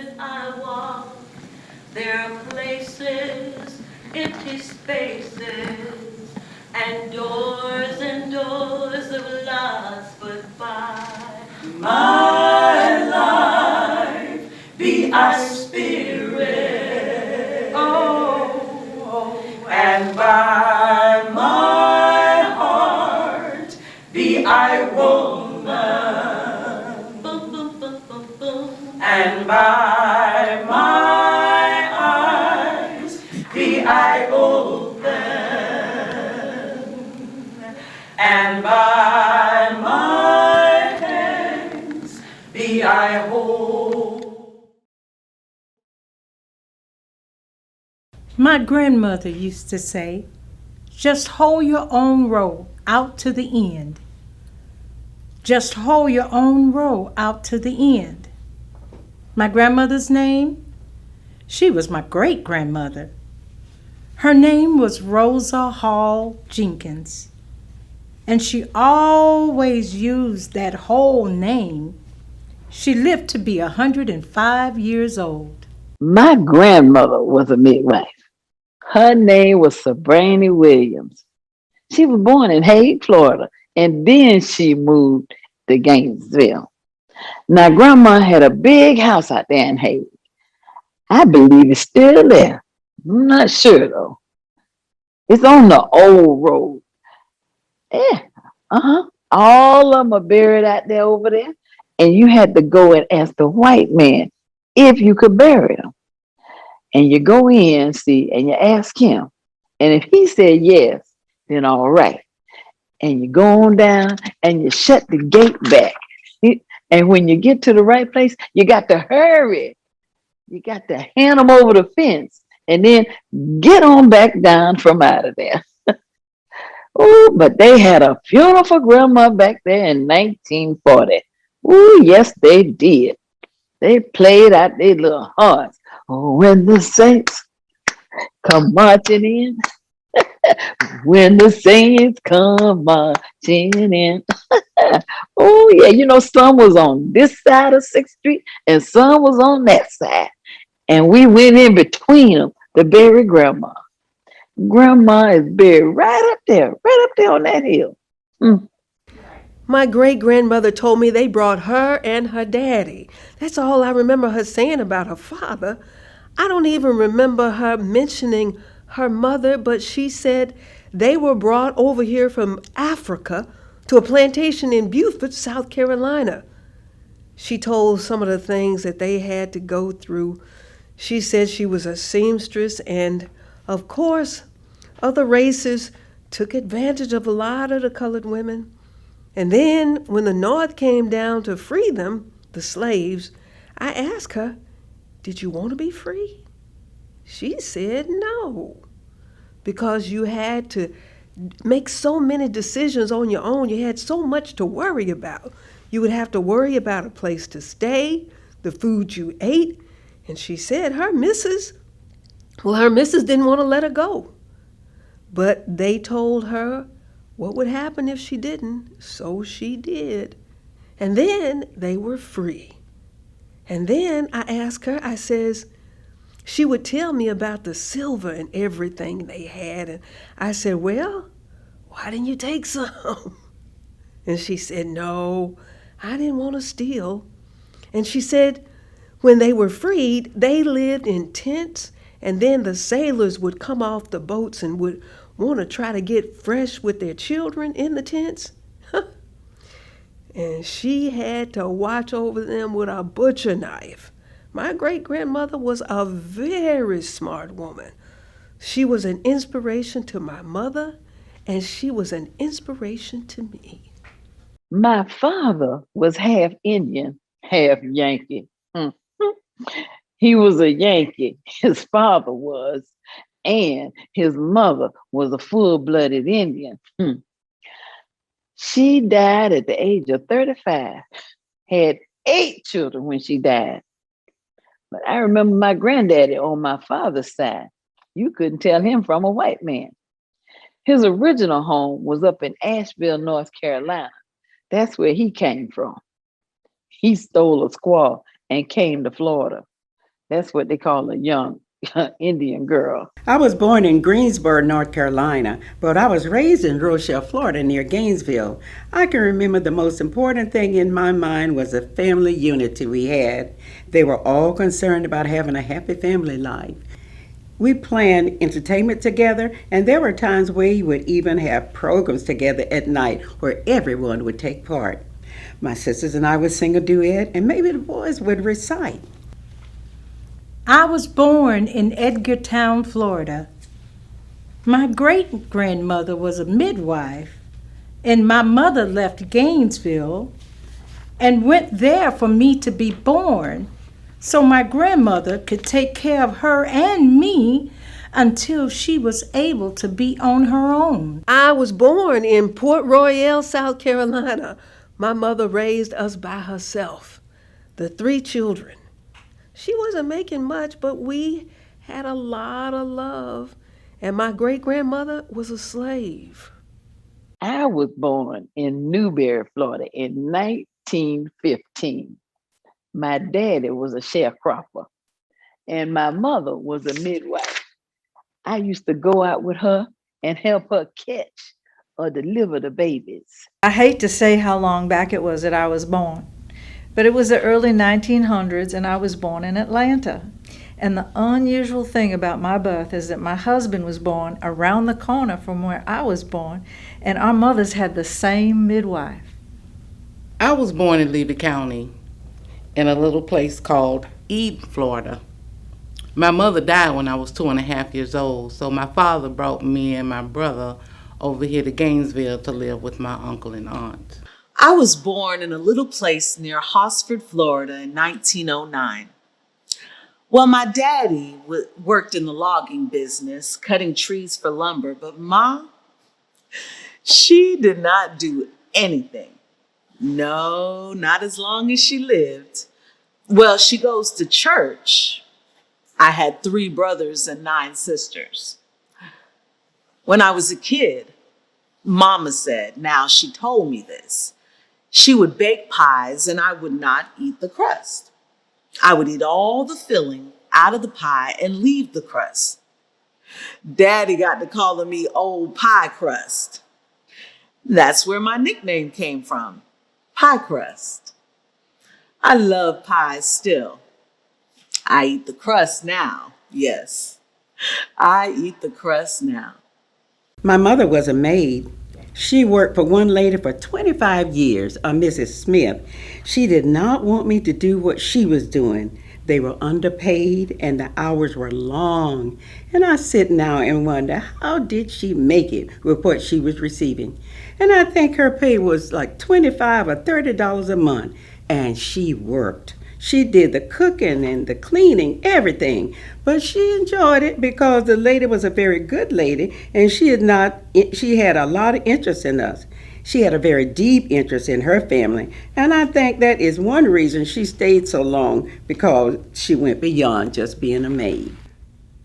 places I walk, there are places, empty spaces, and doors of lost but by. My life be a spirit, and by my heart be I woman, boom, boom, boom, boom, boom. And by my eyes be I open, and by my hands be I whole. My grandmother used to say, just hold your own row out to the end. Just hold your own row out to the end. My grandmother's name? She was my great grandmother. Her name was Rosa Hall Jenkins, and she always used that whole name. She lived to be 105 years old. My grandmother was a midwife. Her name was Sabrina Williams. She was born in Hague, Florida, and then she moved to Gainesville. Now, Grandma had a big house out there in Hague. I believe it's still there. I'm not sure though. It's on the old road. Yeah, all of them are buried out there over there, and you had to go and ask the white man if you could bury them. And you go in, see, and you ask him. And if he said yes, then all right. And you go on down and you shut the gate back. And when you get to the right place, you got to hurry. You got to hand them over the fence and then get on back down from out of there. Oh, but they had a funeral for Grandma back there in 1940. Oh, yes, they did. They played out their little hearts. Oh, when the saints come marching in, when the saints come marching in. Oh, yeah, you know, some was on this side of 6th Street and some was on that side. And we went in between them to bury Grandma. Grandma is buried right up there on that hill. Mm. My great grandmother told me they brought her and her daddy. That's all I remember her saying about her father. I don't even remember her mentioning her mother, but she said they were brought over here from Africa to a plantation in Beaufort, South Carolina. She told some of the things that they had to go through. She said she was a seamstress, and of course, other races took advantage of a lot of the colored women. And then, when the North came down to free them, the slaves, I asked her, "Did you want to be free?" She said no, because you had to make so many decisions on your own. You had so much to worry about. You would have to worry about a place to stay, the food you ate. And she said her missus didn't want to let her go. But they told her what would happen if she didn't, so she did. And then they were free. And then I asked her, I says, she would tell me about the silver and everything they had. And I said, well, why didn't you take some? And she said, no, I didn't want to steal. And she said, when they were freed, they lived in tents, and then the sailors would come off the boats and would want to try to get fresh with their children in the tents. And she had to watch over them with a butcher knife. My great-grandmother was a very smart woman. She was an inspiration to my mother, and she was an inspiration to me. My father was half Indian, half Yankee. Mm. He was a Yankee, his father was, and his mother was a full-blooded Indian. She died at the age of 35, had 8 children when she died. But I remember my granddaddy on my father's side. You couldn't tell him from a white man. His original home was up in Asheville, North Carolina. That's where he came from. He stole a squaw and came to Florida. That's what they call a young Indian girl. I was born in Greensboro, North Carolina, but I was raised in Rochelle, Florida, near Gainesville. I can remember the most important thing in my mind was the family unity we had. They were all concerned about having a happy family life. We planned entertainment together, and there were times we would even have programs together at night where everyone would take part. My sisters and I would sing a duet, and maybe the boys would recite. I was born in Edgartown, Florida. My great grandmother was a midwife, and my mother left Gainesville and went there for me to be born so my grandmother could take care of her and me until she was able to be on her own. I was born in Port Royal, South Carolina. My mother raised us by herself, the three children. She wasn't making much, but we had a lot of love. And my great grandmother was a slave. I was born in Newberry, Florida in 1915. My daddy was a sharecropper, and my mother was a midwife. I used to go out with her and help her catch or deliver the babies. I hate to say how long back it was that I was born, but it was the early 1900s and I was born in Atlanta. And the unusual thing about my birth is that my husband was born around the corner from where I was born, and our mothers had the same midwife. I was born in Levy County in a little place called Eden, Florida. My mother died when I was 2.5 years old, so my father brought me and my brother over here to Gainesville to live with my uncle and aunt. I was born in a little place near Hosford, Florida in 1909. Well, my daddy worked in the logging business, cutting trees for lumber, but Ma, she did not do anything. No, not as long as she lived. Well, she goes to church. I had 3 brothers and 9 sisters. When I was a kid, Mama said, now she told me this, she would bake pies and I would not eat the crust. I would eat all the filling out of the pie and leave the crust. Daddy got to calling me Old Pie Crust. That's where my nickname came from, Pie Crust. I love pies still. I eat the crust now, yes. I eat the crust now. My mother was a maid. She worked for one lady for 25 years, a Mrs. Smith. She did not want me to do what she was doing. They were underpaid and the hours were long. And I sit now and wonder, how did she make it with what she was receiving? And I think her pay was like $25 or $30 a month. And she worked. She did the cooking and the cleaning, everything. But she enjoyed it because the lady was a very good lady and she had a lot of interest in us. She had a very deep interest in her family. And I think that is one reason she stayed so long, because she went beyond just being a maid.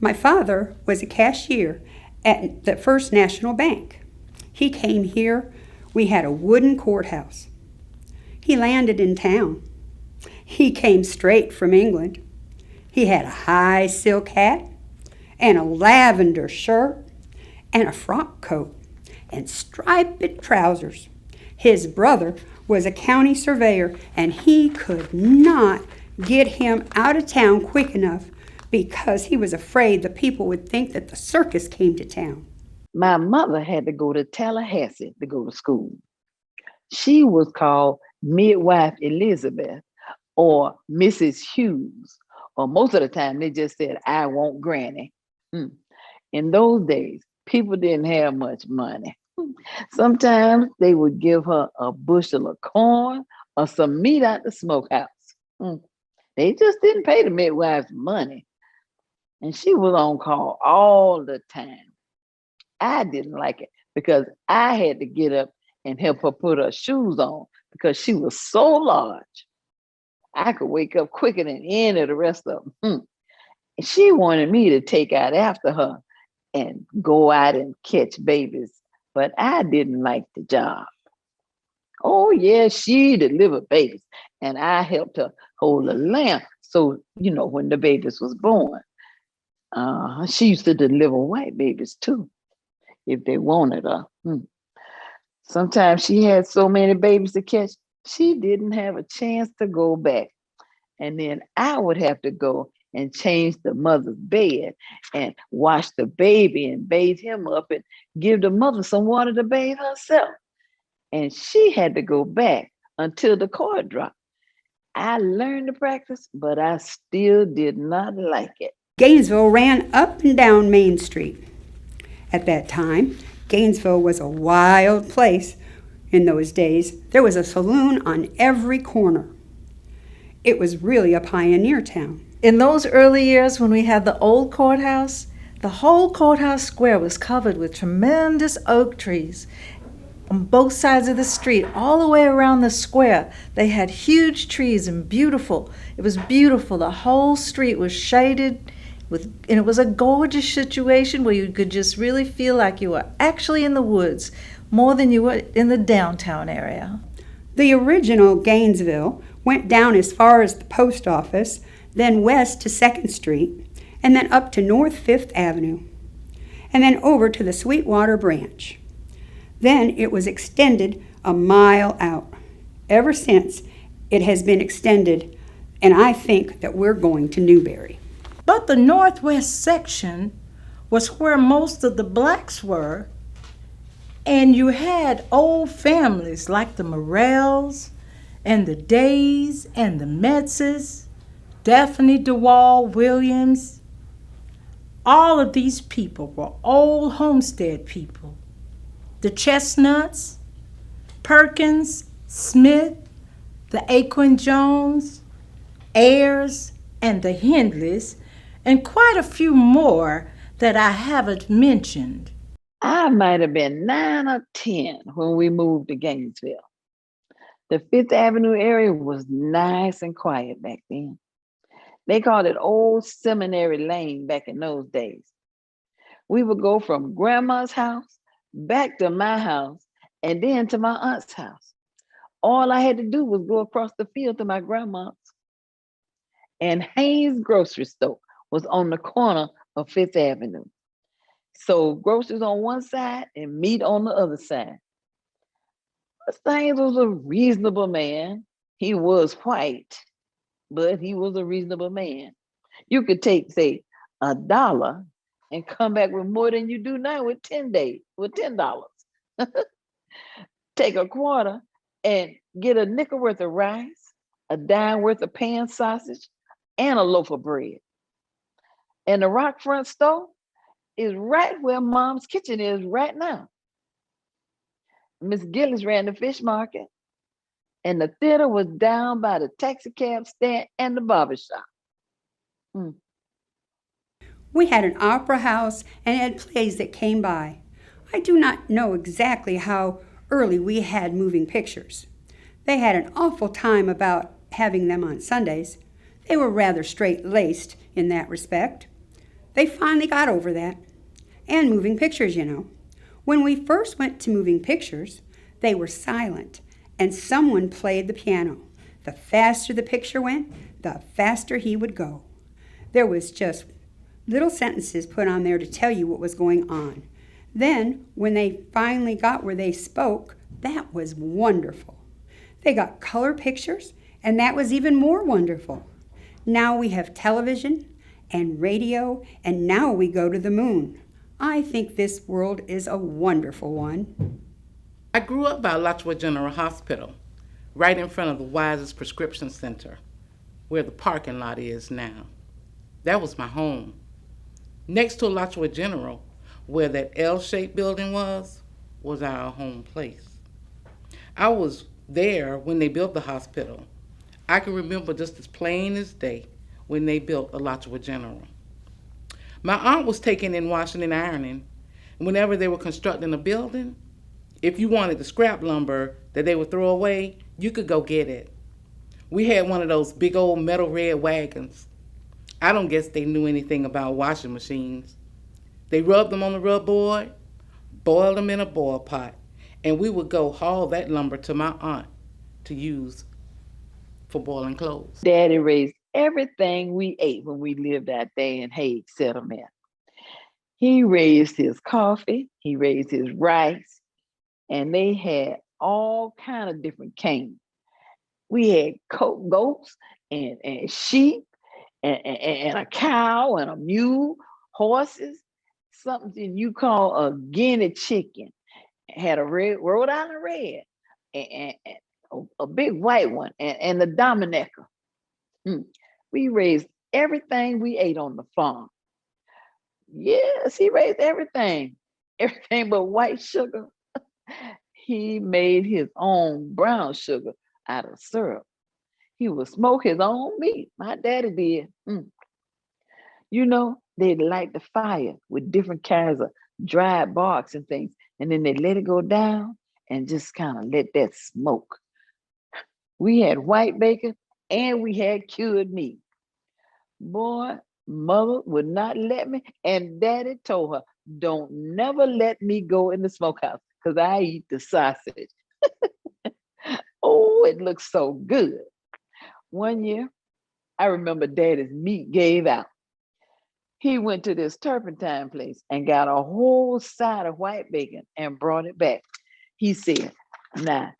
My father was a cashier at the First National Bank. He came here. We had a wooden courthouse. He landed in town. He came straight from England. He had a high silk hat and a lavender shirt and a frock coat and striped trousers. His brother was a county surveyor, and he could not get him out of town quick enough because he was afraid the people would think that the circus came to town. My mother had to go to Tallahassee to go to school. She was called Midwife Elizabeth or Mrs. Hughes, or most of the time they just said, I want Granny. In those days, people didn't have much money. Sometimes they would give her a bushel of corn or some meat out the smokehouse. They just didn't pay the midwives money. And she was on call all the time. I didn't like it because I had to get up and help her put her shoes on because she was so large. I could wake up quicker than any of the rest of them. She wanted me to take out after her and go out and catch babies, but I didn't like the job. Oh yeah, she delivered babies, and I helped her hold a lamp so So, when the babies was born, she used to deliver white babies too, if they wanted her. Sometimes she had so many babies to catch, she didn't have a chance to go back. And then I would have to go and change the mother's bed and wash the baby and bathe him up and give the mother some water to bathe herself. And she had to go back until the cord dropped. I learned the practice, but I still did not like it. Gainesville ran up and down Main Street. At that time, Gainesville was a wild place. In those days, there was a saloon on every corner. It was really a pioneer town. In those early years when we had the old courthouse, the whole courthouse square was covered with tremendous oak trees. On both sides of the street, all the way around the square, they had huge trees and it was beautiful. The whole street was shaded and it was a gorgeous situation where you could just really feel like you were actually in the woods more than you were in the downtown area. The original Gainesville went down as far as the post office, then west to 2nd Street, and then up to North 5th Avenue, and then over to the Sweetwater branch. Then it was extended a mile out. Ever since, it has been extended, and I think that we're going to Newberry. But the northwest section was where most of the blacks were, and you had old families like the Morels and the Days and the Metzes, Daphne DeWall Williams. All of these people were old homestead people. The Chestnuts, Perkins, Smith, the Aquin Jones, Ayers, and the Hindleys, and quite a few more that I haven't mentioned. I might have been 9 or 10 when we moved to Gainesville. The 5th Avenue area was nice and quiet back then. They called it Old Seminary Lane back in those days. We would go from Grandma's house back to my house and then to my aunt's house. All I had to do was go across the field to my grandma's. And Haynes grocery store was on the corner of 5th Avenue. So groceries on one side and meat on the other side. Haynes was a reasonable man. He was white, but he was a reasonable man. You could take, say, $1 and come back with more than you do now with $10. Take a quarter and get a nickel worth of rice, a dime worth of pan sausage, and a loaf of bread. And the rock front store is right where Mom's kitchen is right now. Miss Gillis ran the fish market, and the theater was down by the taxi cab stand and the barber shop. We had an opera house and had plays that came by. I do not know exactly how early we had moving pictures. They had an awful time about having them on Sundays. They were rather straight-laced in that respect. They finally got over that. And moving pictures, you know. When we first went to moving pictures, they were silent, and someone played the piano. The faster the picture went, the faster he would go. There was just little sentences put on there to tell you what was going on. Then, when they finally got where they spoke, that was wonderful. They got color pictures, and that was even more wonderful. Now we have television and radio, and now we go to the moon. I think this world is a wonderful one. I grew up by Alachua General Hospital, right in front of the Wisest Prescription Center, where the parking lot is now. That was my home. Next to Alachua General, where that L-shaped building was our home place. I was there when they built the hospital. I can remember just as plain as day when they built Alachua General. My aunt was taking in washing and ironing. Whenever they were constructing a building, if you wanted the scrap lumber that they would throw away, you could go get it. We had one of those big old metal red wagons. I don't guess they knew anything about washing machines. They rubbed them on the rub board, boiled them in a boil pot, and we would go haul that lumber to my aunt to use for boiling clothes. Daddy raised everything we ate when we lived out there in Hague Settlement. He raised his coffee, he raised his rice, and they had all kind of different cane. We had goats and sheep and a cow and a mule, horses, something you call a guinea chicken. Had a red Rhode Island red and a big white one and the Dominica. We raised everything we ate on the farm. Yes, he raised everything, everything but white sugar. He made his own brown sugar out of syrup. He would smoke his own meat. My daddy did. You know, they'd light the fire with different kinds of dried barks and things, and then they let it go down and just kind of let that smoke. We had white bacon and we had cured meat. Boy, mother would not let me, and daddy told her, don't never let me go in the smokehouse because I eat the sausage. Oh, it looks so good. One year, I remember daddy's meat gave out. He went to this turpentine place and got a whole side of white bacon and brought it back. He said, now,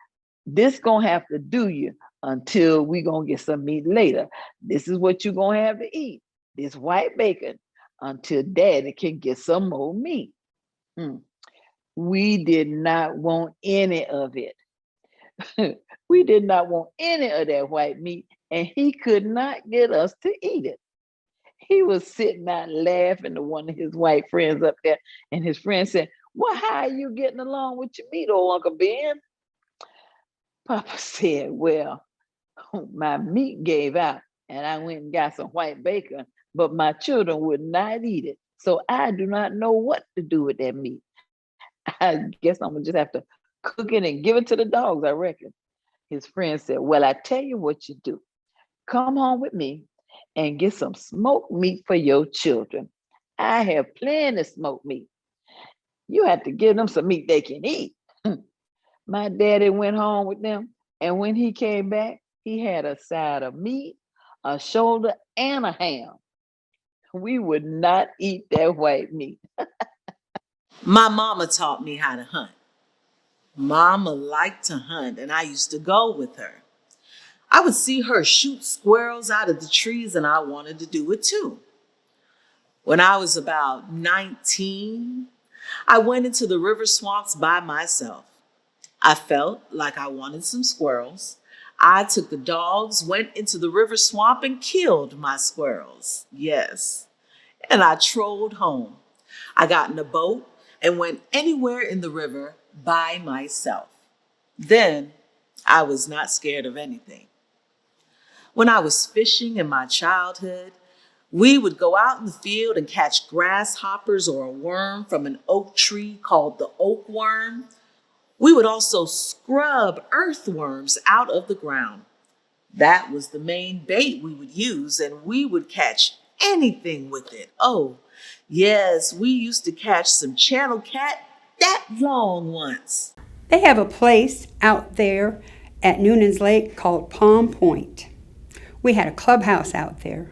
this gonna have to do you until we gonna get some meat later. This is what you're gonna have to eat, this white bacon, until daddy can get some more meat. We did not want any of it. We did not want any of that white meat, and he could not get us to eat it. He was sitting out laughing to one of his white friends up there, and his friend said, well, how are you getting along with your meat, old Uncle Ben? Papa said, well, my meat gave out, and I went and got some white bacon, but my children would not eat it. So I do not know what to do with that meat. I guess I'm gonna just have to cook it and give it to the dogs, I reckon. His friend said, well, I tell you what you do. Come home with me and get some smoked meat for your children. I have plenty of smoked meat. You have to give them some meat they can eat. My daddy went home with them, and when he came back, he had a side of meat, a shoulder, and a ham. We would not eat that white meat. My mama taught me how to hunt. Mama liked to hunt, and I used to go with her. I would see her shoot squirrels out of the trees, and I wanted to do it too. When I was about 19, I went into the river swamps by myself. I felt like I wanted some squirrels. I took the dogs, went into the river swamp, and killed my squirrels. Yes. And I trolled home. I got in a boat and went anywhere in the river by myself. Then I was not scared of anything. When I was fishing in my childhood, we would go out in the field and catch grasshoppers or a worm from an oak tree called the oak worm. We would also scrub earthworms out of the ground. That was the main bait we would use, and we would catch anything with it. Oh, yes, we used to catch some channel cat that long once. They have a place out there at Noonan's Lake called Palm Point. We had a clubhouse out there.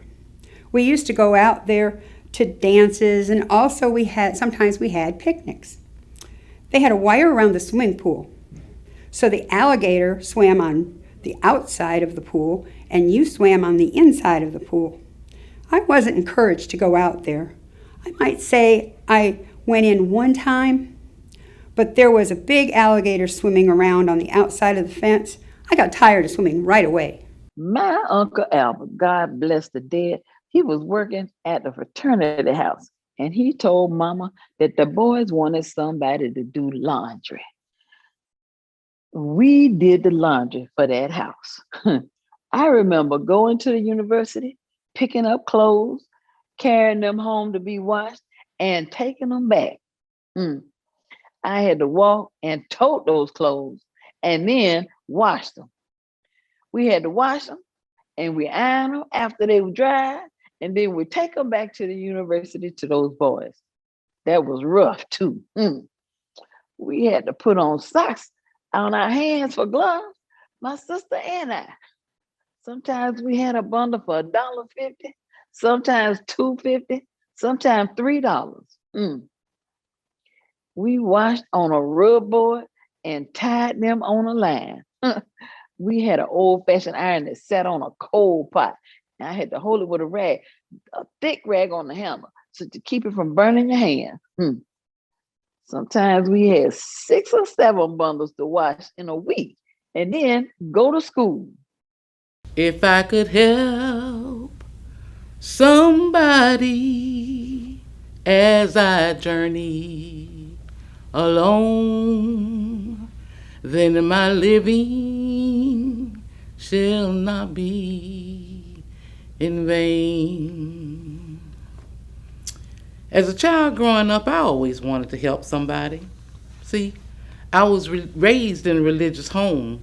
We used to go out there to dances, and also sometimes we had picnics. They had a wire around the swimming pool, so the alligator swam on the outside of the pool and you swam on the inside of the pool. I wasn't encouraged to go out there. I might say I went in one time, but there was a big alligator swimming around on the outside of the fence. I got tired of swimming right away. My Uncle Albert, God bless the dead, he was working at the fraternity house, and he told Mama that the boys wanted somebody to do laundry. We did the laundry for that house. I remember going to the university, picking up clothes, carrying them home to be washed, and taking them back. I had to walk and tote those clothes and then wash them. We had to wash them and we iron them after they were dry, and then we take them back to the university to those boys. That was rough too. We had to put on socks on our hands for gloves, my sister and I. Sometimes we had a bundle for $1.50, sometimes $2.50, sometimes $3. Mm. We washed on a rub board and tied them on a line. We had an old-fashioned iron that sat on a coal pot. And I had to hold it with a thick rag on the handle, so to keep it from burning your hand. Sometimes we had 6 or 7 bundles to wash in a week and then go to school. If I could help somebody as I journey alone, then my living shall not be in vain. As a child growing up, I always wanted to help somebody. See, I was raised in a religious home.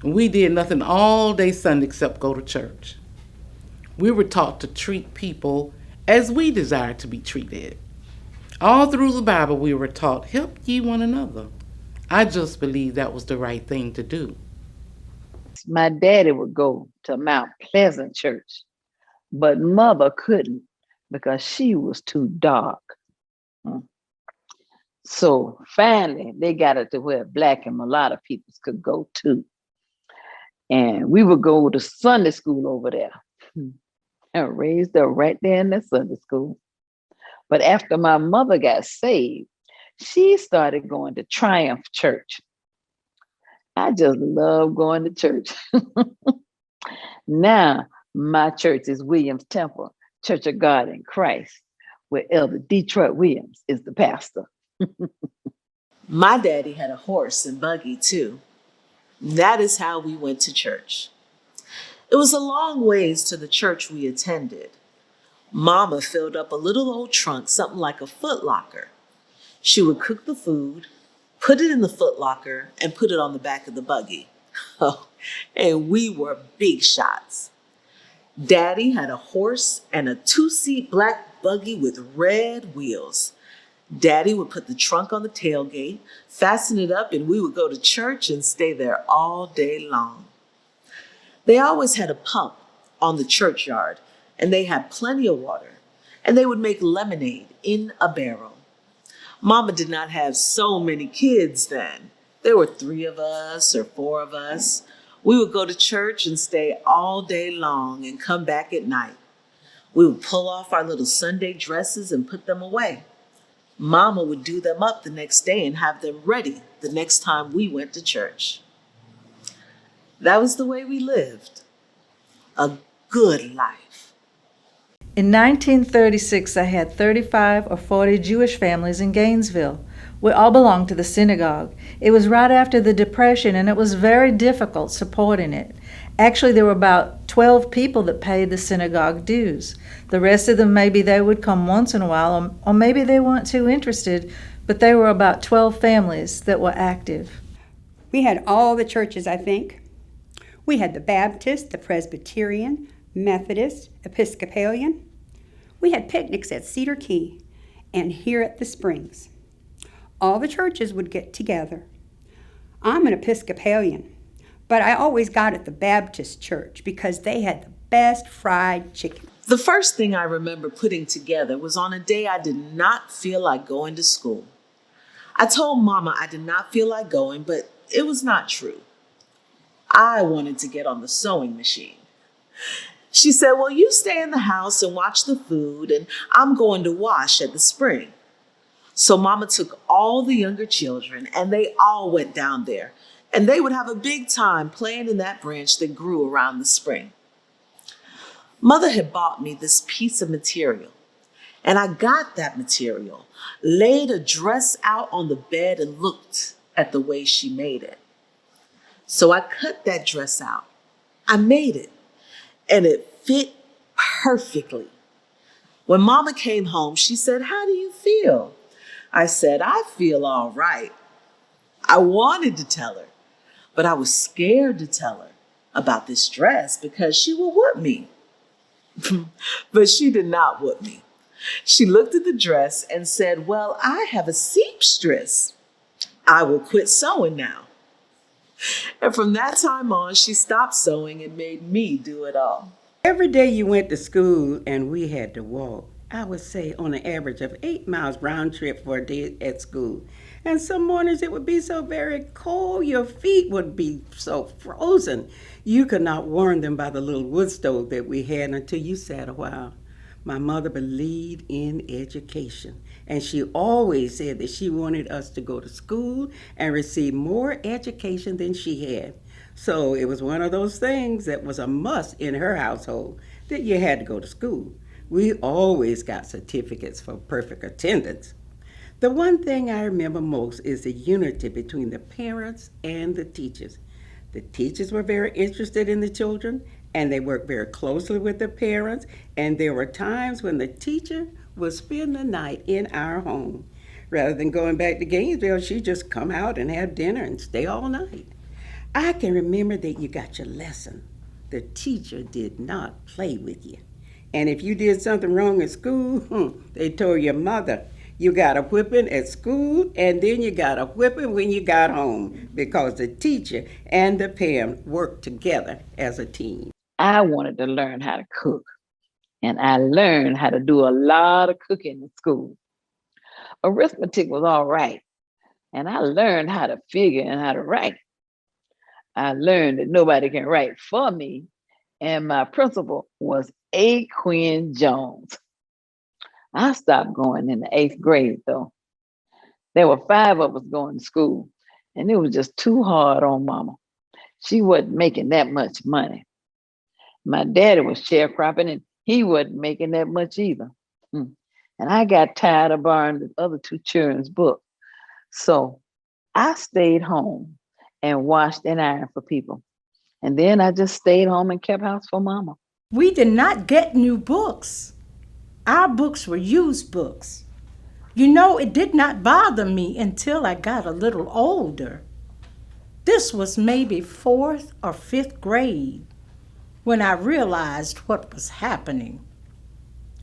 We did nothing all day Sunday except go to church. We were taught to treat people as we desire to be treated. All through the Bible, we were taught, help ye one another. I just believe that was the right thing to do. My daddy would go to Mount Pleasant Church, but mother couldn't because she was too dark. Mm. So finally, they got it to where black and mulatto people could go too. And we would go to Sunday school over there. I raised up right there in the Sunday school. But after my mother got saved, she started going to Triumph Church. I just love going to church. Now, my church is Williams Temple, Church of God in Christ, where Elder Detroit Williams is the pastor. My daddy had a horse and buggy too. That is how we went to church. It was a long ways to the church we attended. Mama filled up a little old trunk, something like a foot locker. She would cook the food, put it in the foot locker, and put it on the back of the buggy. Oh, and we were big shots. Daddy had a horse and a 2-seat black buggy with red wheels. Daddy would put the trunk on the tailgate, fasten it up, and we would go to church and stay there all day long. They always had a pump on the churchyard, and they had plenty of water, and they would make lemonade in a barrel. Mama did not have so many kids then. There were 3 of us or 4 of us. We would go to church and stay all day long and come back at night. We would pull off our little Sunday dresses and put them away. Mama would do them up the next day and have them ready the next time we went to church. That was the way we lived. A good life. In 1936, I had 35 or 40 Jewish families in Gainesville. We all belonged to the synagogue. It was right after the Depression, and it was very difficult supporting it. Actually, there were about 12 people that paid the synagogue dues. The rest of them, maybe they would come once in a while, or maybe they weren't too interested, but there were about 12 families that were active. We had all the churches, I think. We had the Baptist, the Presbyterian, Methodist, Episcopalian. We had picnics at Cedar Key and here at the Springs. All the churches would get together. I'm an Episcopalian, but I always got at the Baptist church because they had the best fried chicken. The first thing I remember putting together was on a day I did not feel like going to school. I told Mama I did not feel like going, but it was not true. I wanted to get on the sewing machine. She said, well, you stay in the house and watch the food, and I'm going to wash at the spring. So Mama took all the younger children, and they all went down there, and they would have a big time playing in that branch that grew around the spring. Mother had bought me this piece of material, and I got that material, laid a dress out on the bed, and looked at the way she made it. So I cut that dress out. I made it, and it fit perfectly. When Mama came home, she said, how do you feel? I said, I feel all right. I wanted to tell her, but I was scared to tell her about this dress because she would whoop me. But she did not whoop me. She looked at the dress and said, well, I have a seamstress. I will quit sewing now. And from that time on, she stopped sewing and made me do it all. Every day you went to school and we had to walk. I would say on an average of 8 miles round trip for a day at school. And some mornings it would be so very cold, your feet would be so frozen. You could not warm them by the little wood stove that we had until you sat a while. My mother believed in education, and she always said that she wanted us to go to school and receive more education than she had. So it was one of those things that was a must in her household that you had to go to school. We always got certificates for perfect attendance. The one thing I remember most is the unity between the parents and the teachers. The teachers were very interested in the children and they worked very closely with the parents, and there were times when the teacher would spend the night in our home. Rather than going back to Gainesville, she'd just come out and have dinner and stay all night. I can remember that you got your lesson. The teacher did not play with you. And if you did something wrong at school, they told your mother you got a whipping at school and then you got a whipping when you got home because the teacher and the parent worked together as a team. I wanted to learn how to cook, and I learned how to do a lot of cooking in school. Arithmetic was all right, and I learned how to figure and how to write. I learned that nobody can write for me, and my principal was A. Quinn Jones. I stopped going in the 8th grade, though. There were 5 of us going to school, and it was just too hard on Mama. She wasn't making that much money. My daddy was sharecropping, and he wasn't making that much either. And I got tired of borrowing the other 2 children's books. So I stayed home and washed and ironed for people. And then I just stayed home and kept house for Mama. We did not get new books. Our books were used books. You know, it did not bother me until I got a little older. This was maybe 4th or 5th grade when I realized what was happening.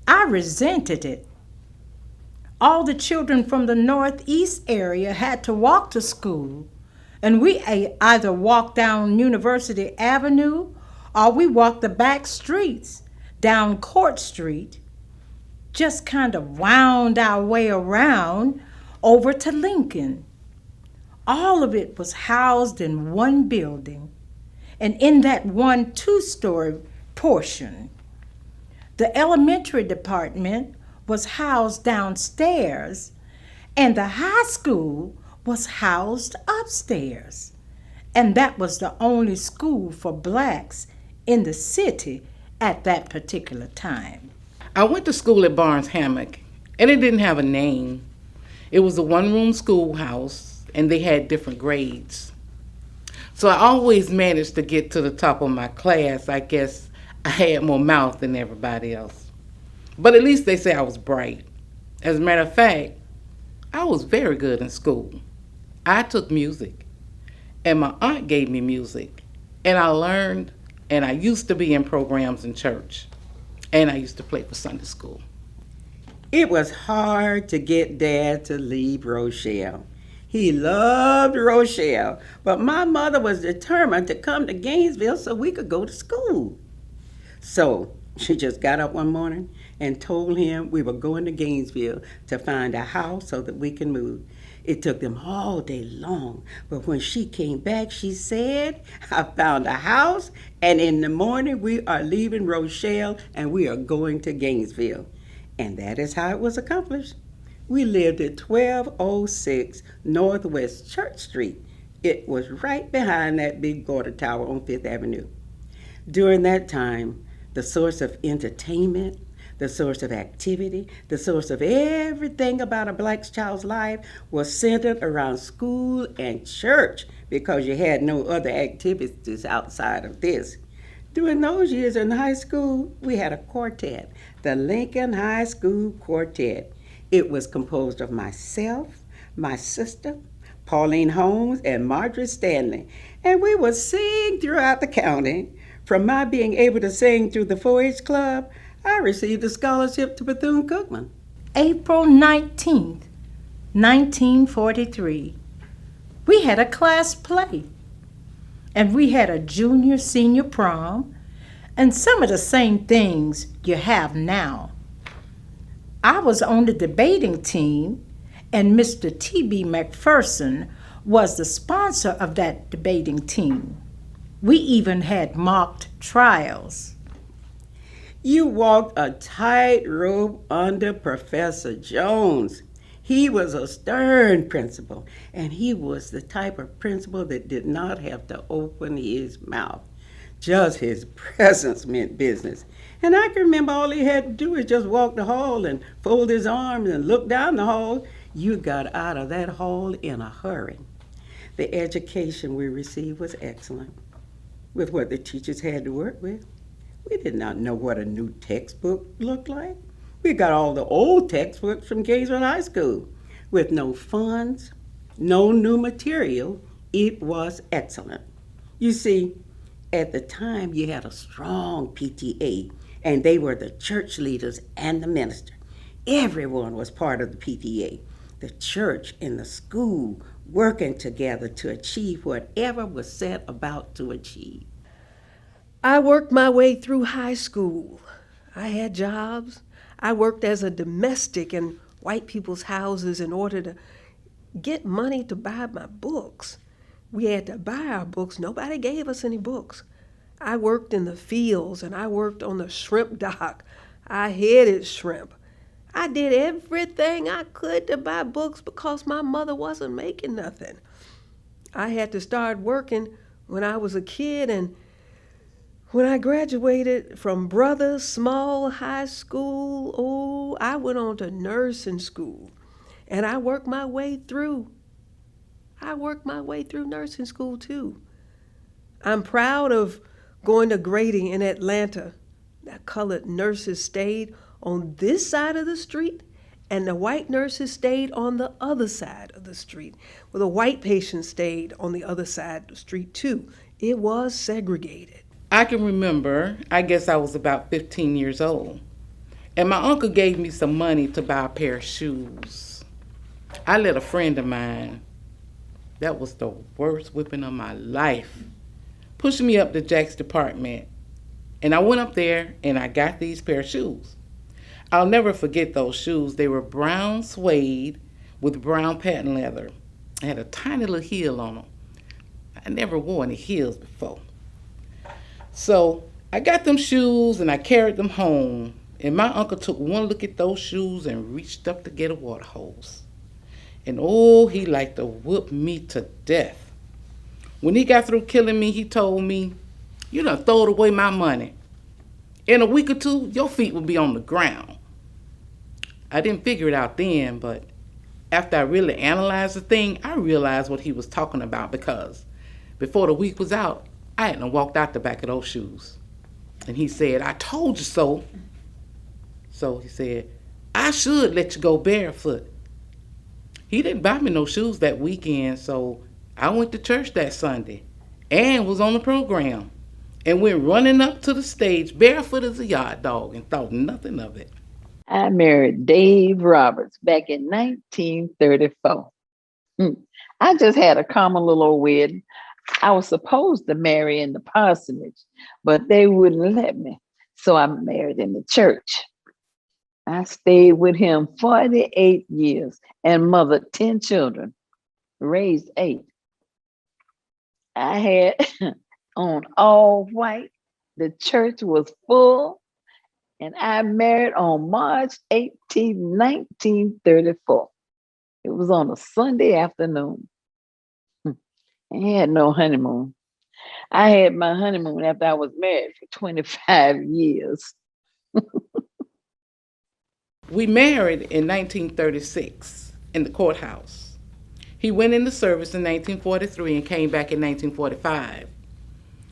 I resented it. All the children from the Northeast area had to walk to school, and we either walked down University Avenue or we walked the back streets down Court Street, just kind of wound our way around over to Lincoln. All of it was housed in one building, and in that one 2-story portion. The elementary department was housed downstairs, and the high school was housed upstairs. And that was the only school for blacks in the city at that particular time. I went to school at Barnes Hammock, and it didn't have a name. It was a one-room schoolhouse, and they had different grades. So I always managed to get to the top of my class. I guess I had more mouth than everybody else. But at least they say I was bright. As a matter of fact, I was very good in school. I took music, and my aunt gave me music. And I learned, and I used to be in programs in church. And I used to play for Sunday school. It was hard to get Dad to leave Rochelle. He loved Rochelle, but my mother was determined to come to Gainesville so we could go to school. So she just got up one morning and told him we were going to Gainesville to find a house so that we can move. It took them all day long, but when she came back, she said, I found a house, and in the morning we are leaving Rochelle and we are going to Gainesville. And that is how it was accomplished. We lived at 1206 Northwest Church Street. It was right behind that big water tower on 5th Avenue. During that time, the source of entertainment, the source of activity, the source of everything about a black child's life was centered around school and church because you had no other activities outside of this. During those years in high school, we had a quartet, the Lincoln High School Quartet. It was composed of myself, my sister, Pauline Holmes, and Marjorie Stanley, and we would sing throughout the county. From my being able to sing through the 4-H club, I received a scholarship to Bethune-Cookman. April 19th, 1943. We had a class play. And we had a junior senior prom and some of the same things you have now. I was on the debating team, and Mr. T.B. McPherson was the sponsor of that debating team. We even had mocked trials. You walked a tightrope under Professor Jones. He was a stern principal, and he was the type of principal that did not have to open his mouth. Just his presence meant business. And I can remember all he had to do was just walk the hall and fold his arms and look down the hall. You got out of that hall in a hurry. The education we received was excellent, with what the teachers had to work with. We did not know what a new textbook looked like. We got all the old textbooks from Gainesville High School. With no funds, no new material, it was excellent. You see, at the time you had a strong PTA, and they were the church leaders and the minister. Everyone was part of the PTA. The church and the school working together to achieve whatever was set about to achieve. I worked my way through high school. I had jobs. I worked as a domestic in white people's houses in order to get money to buy my books. We had to buy our books. Nobody gave us any books. I worked in the fields and I worked on the shrimp dock. I headed shrimp. I did everything I could to buy books because my mother wasn't making nothing. I had to start working when I was a kid, and when I graduated from Brothers Small High School, I went on to nursing school. And I worked my way through. Nursing school too. I'm proud of going to Grady in Atlanta. The colored nurses stayed on this side of the street, and the white nurses stayed on the other side of the street. Well, the white patients stayed on the other side of the street too. It was segregated. I can remember, I guess I was about 15 years old, and my uncle gave me some money to buy a pair of shoes. I let a friend of mine, that was the worst whipping of my life, push me up to Jack's department, and I went up there and I got these pair of shoes. I'll never forget those shoes. They were brown suede with brown patent leather. I had a tiny little heel on them. I never wore any heels before. So I got them shoes and I carried them home, and my uncle took one look at those shoes and reached up to get a water hose. And he liked to whoop me to death. When he got through killing me, he told me, "You done throwed away my money. In a week or two, your feet will be on the ground." I didn't figure it out then, but after I really analyzed the thing, I realized what he was talking about, because before the week was out, I hadn't walked out the back of those shoes. And he said, "I told you so." So he said, "I should let you go barefoot." He didn't buy me no shoes that weekend, so I went to church that Sunday and was on the program and went running up to the stage barefoot as a yard dog and thought nothing of it. I married Dave Roberts back in 1934. I just had a common little old wedding. I was supposed to marry in the parsonage, but they wouldn't let me. So I married in the church. I stayed with him 48 years and mothered 10 children, raised 8. I had on all white. The church was full, and I married on March 18, 1934. It was on a Sunday afternoon. I had no honeymoon. I had my honeymoon after I was married for 25 years. We married in 1936 in the courthouse. He went into service in 1943 and came back in 1945.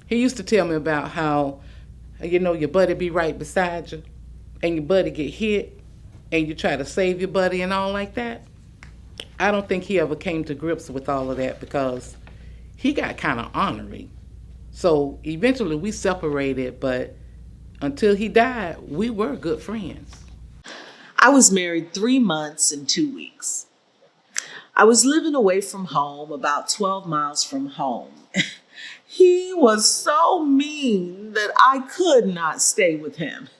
He used to tell me about how, your buddy be right beside you, and your buddy get hit, and you try to save your buddy and all like that. I don't think he ever came to grips with all of that, because he got kind of ornery. So eventually we separated, but until he died, we were good friends. I was married 3 months and 2 weeks. I was living away from home, about 12 miles from home. He was so mean that I could not stay with him.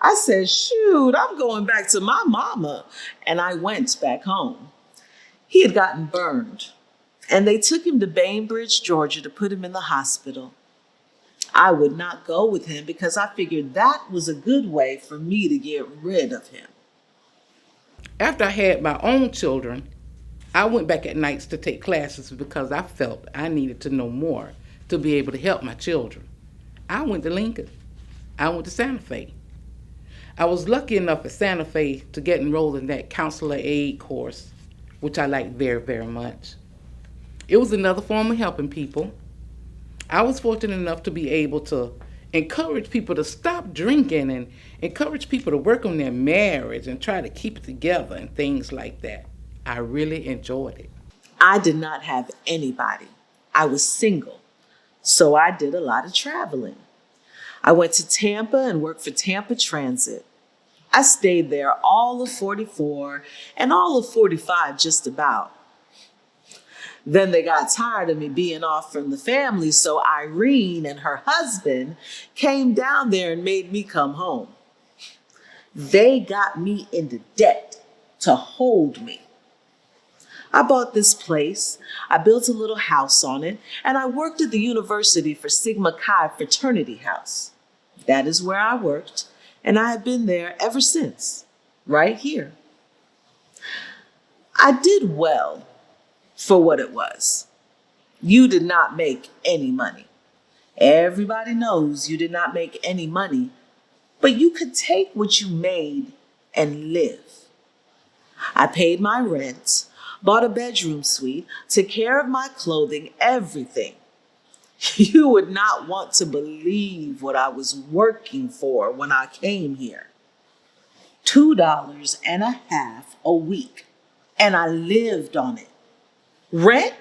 I said, shoot, I'm going back to my mama. And I went back home. He had gotten burned, and they took him to Bainbridge, Georgia to put him in the hospital. I would not go with him because I figured that was a good way for me to get rid of him. After I had my own children, I went back at nights to take classes because I felt I needed to know more to be able to help my children. I went to Lincoln. I went to Santa Fe. I was lucky enough at Santa Fe to get enrolled in that counselor aid course, which I liked very, very much. It was another form of helping people. I was fortunate enough to be able to encourage people to stop drinking and encourage people to work on their marriage and try to keep it together and things like that. I really enjoyed it. I did not have anybody. I was single, so I did a lot of traveling. I went to Tampa and worked for Tampa Transit. I stayed there all of 44 and all of 45 just about. Then they got tired of me being off from the family, so Irene and her husband came down there and made me come home. They got me into debt to hold me. I bought this place, I built a little house on it, and I worked at the university for Sigma Chi Fraternity House. That is where I worked, and I have been there ever since, right here. I did well for what it was. You did not make any money. Everybody knows you did not make any money, but you could take what you made and live. I paid my rent, bought a bedroom suite, took care of my clothing, everything. You would not want to believe what I was working for when I came here. $2.50 a week, and I lived on it. Rent,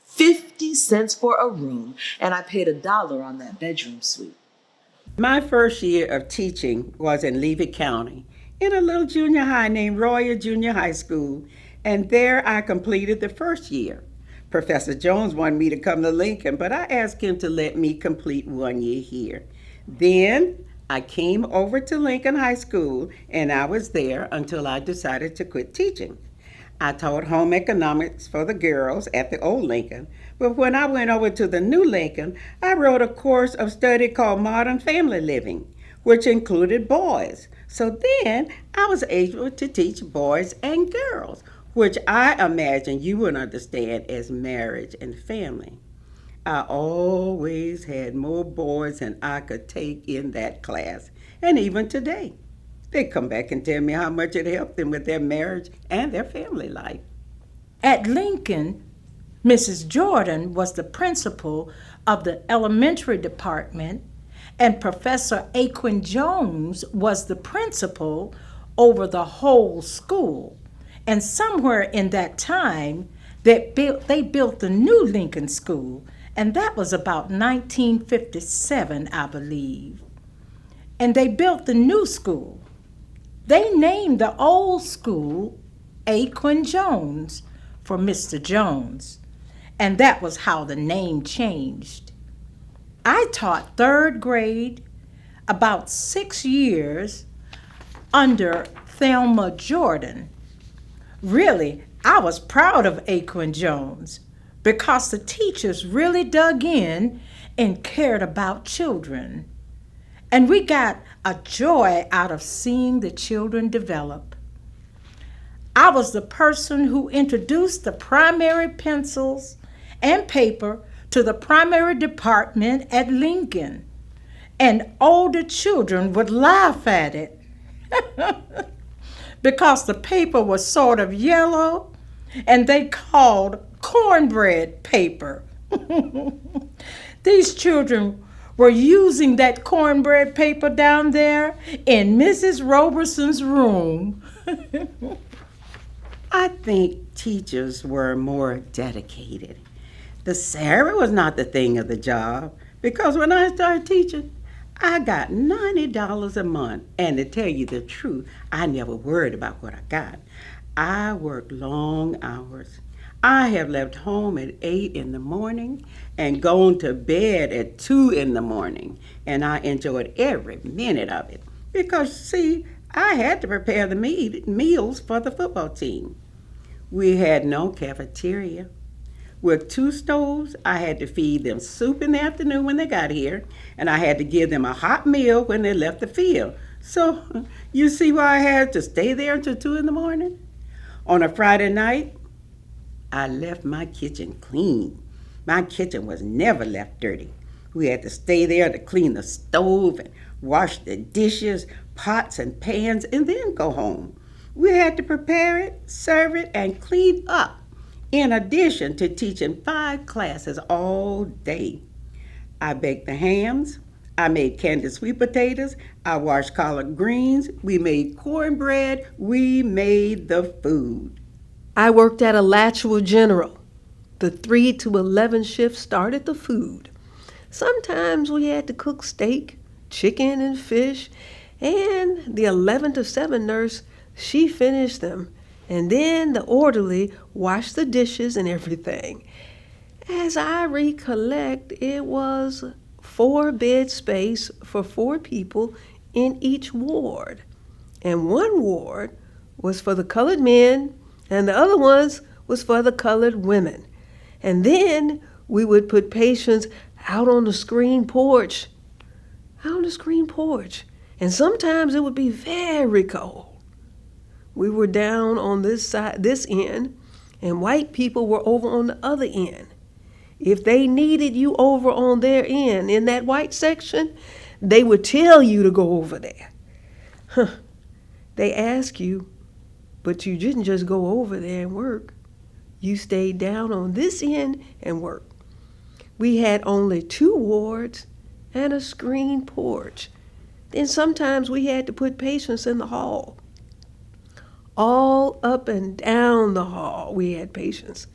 50 cents for a room, and I paid $1 on that bedroom suite. My first year of teaching was in Levy County in a little junior high named Royal Junior High School, and there I completed the first year. Professor Jones wanted me to come to Lincoln, but I asked him to let me complete 1 year here. Then I came over to Lincoln High School, and I was there until I decided to quit teaching. I taught home economics for the girls at the old Lincoln, but when I went over to the new Lincoln, I wrote a course of study called Modern Family Living, which included boys. So then I was able to teach boys and girls, which I imagine you would understand as marriage and family. I always had more boys than I could take in that class, and even today. They come back and tell me how much it helped them with their marriage and their family life. At Lincoln, Mrs. Jordan was the principal of the elementary department, and Professor Aquin Jones was the principal over the whole school. And somewhere in that time, they built the new Lincoln School, and that was about 1957, I believe. And they built the new school. They named the old school Aquin Jones for Mr. Jones, and that was how the name changed. I taught third grade about 6 years under Thelma Jordan. Really, I was proud of Aquin Jones because the teachers really dug in and cared about children. And we got a joy out of seeing the children develop. I was the person who introduced the primary pencils and paper to the primary department at Lincoln, and older children would laugh at it because the paper was sort of yellow and they called cornbread paper. These children were using that cornbread paper down there in Mrs. Roberson's room. I think teachers were more dedicated. The salary was not the thing of the job, because when I started teaching, I got $90 a month. And to tell you the truth, I never worried about what I got. I worked long hours. I have left home at 8 in the morning and gone to bed at 2 in the morning, and I enjoyed every minute of it because, see, I had to prepare the meals for the football team. We had no cafeteria. With two stoves, I had to feed them soup in the afternoon when they got here, and I had to give them a hot meal when they left the field. So, you see why I had to stay there until 2 in the morning? On a Friday night, I left my kitchen clean. My kitchen was never left dirty. We had to stay there to clean the stove and wash the dishes, pots, and pans, and then go home. We had to prepare it, serve it, and clean up, in addition to teaching 5 classes all day. I baked the hams. I made candied sweet potatoes. I washed collard greens. We made cornbread. We made the food. I worked at Alachua General. The 3 to 11 shift started the food. Sometimes we had to cook steak, chicken, and fish, and the 11 to 7 nurse, she finished them. And then the orderly washed the dishes and everything. As I recollect, it was 4-bed space for 4 people in each ward. And one ward was for the colored men, and the other ones was for the colored women. And then we would put patients out on the screen porch, And sometimes it would be very cold. We were down on this side, this end, and white people were over on the other end. If they needed you over on their end in that white section, they would tell you to go over there. They ask you, but you didn't just go over there and work. You stayed down on this end and worked. We had only 2 wards and a screen porch. Then sometimes we had to put patients in the hall. All up and down the hall we had patients.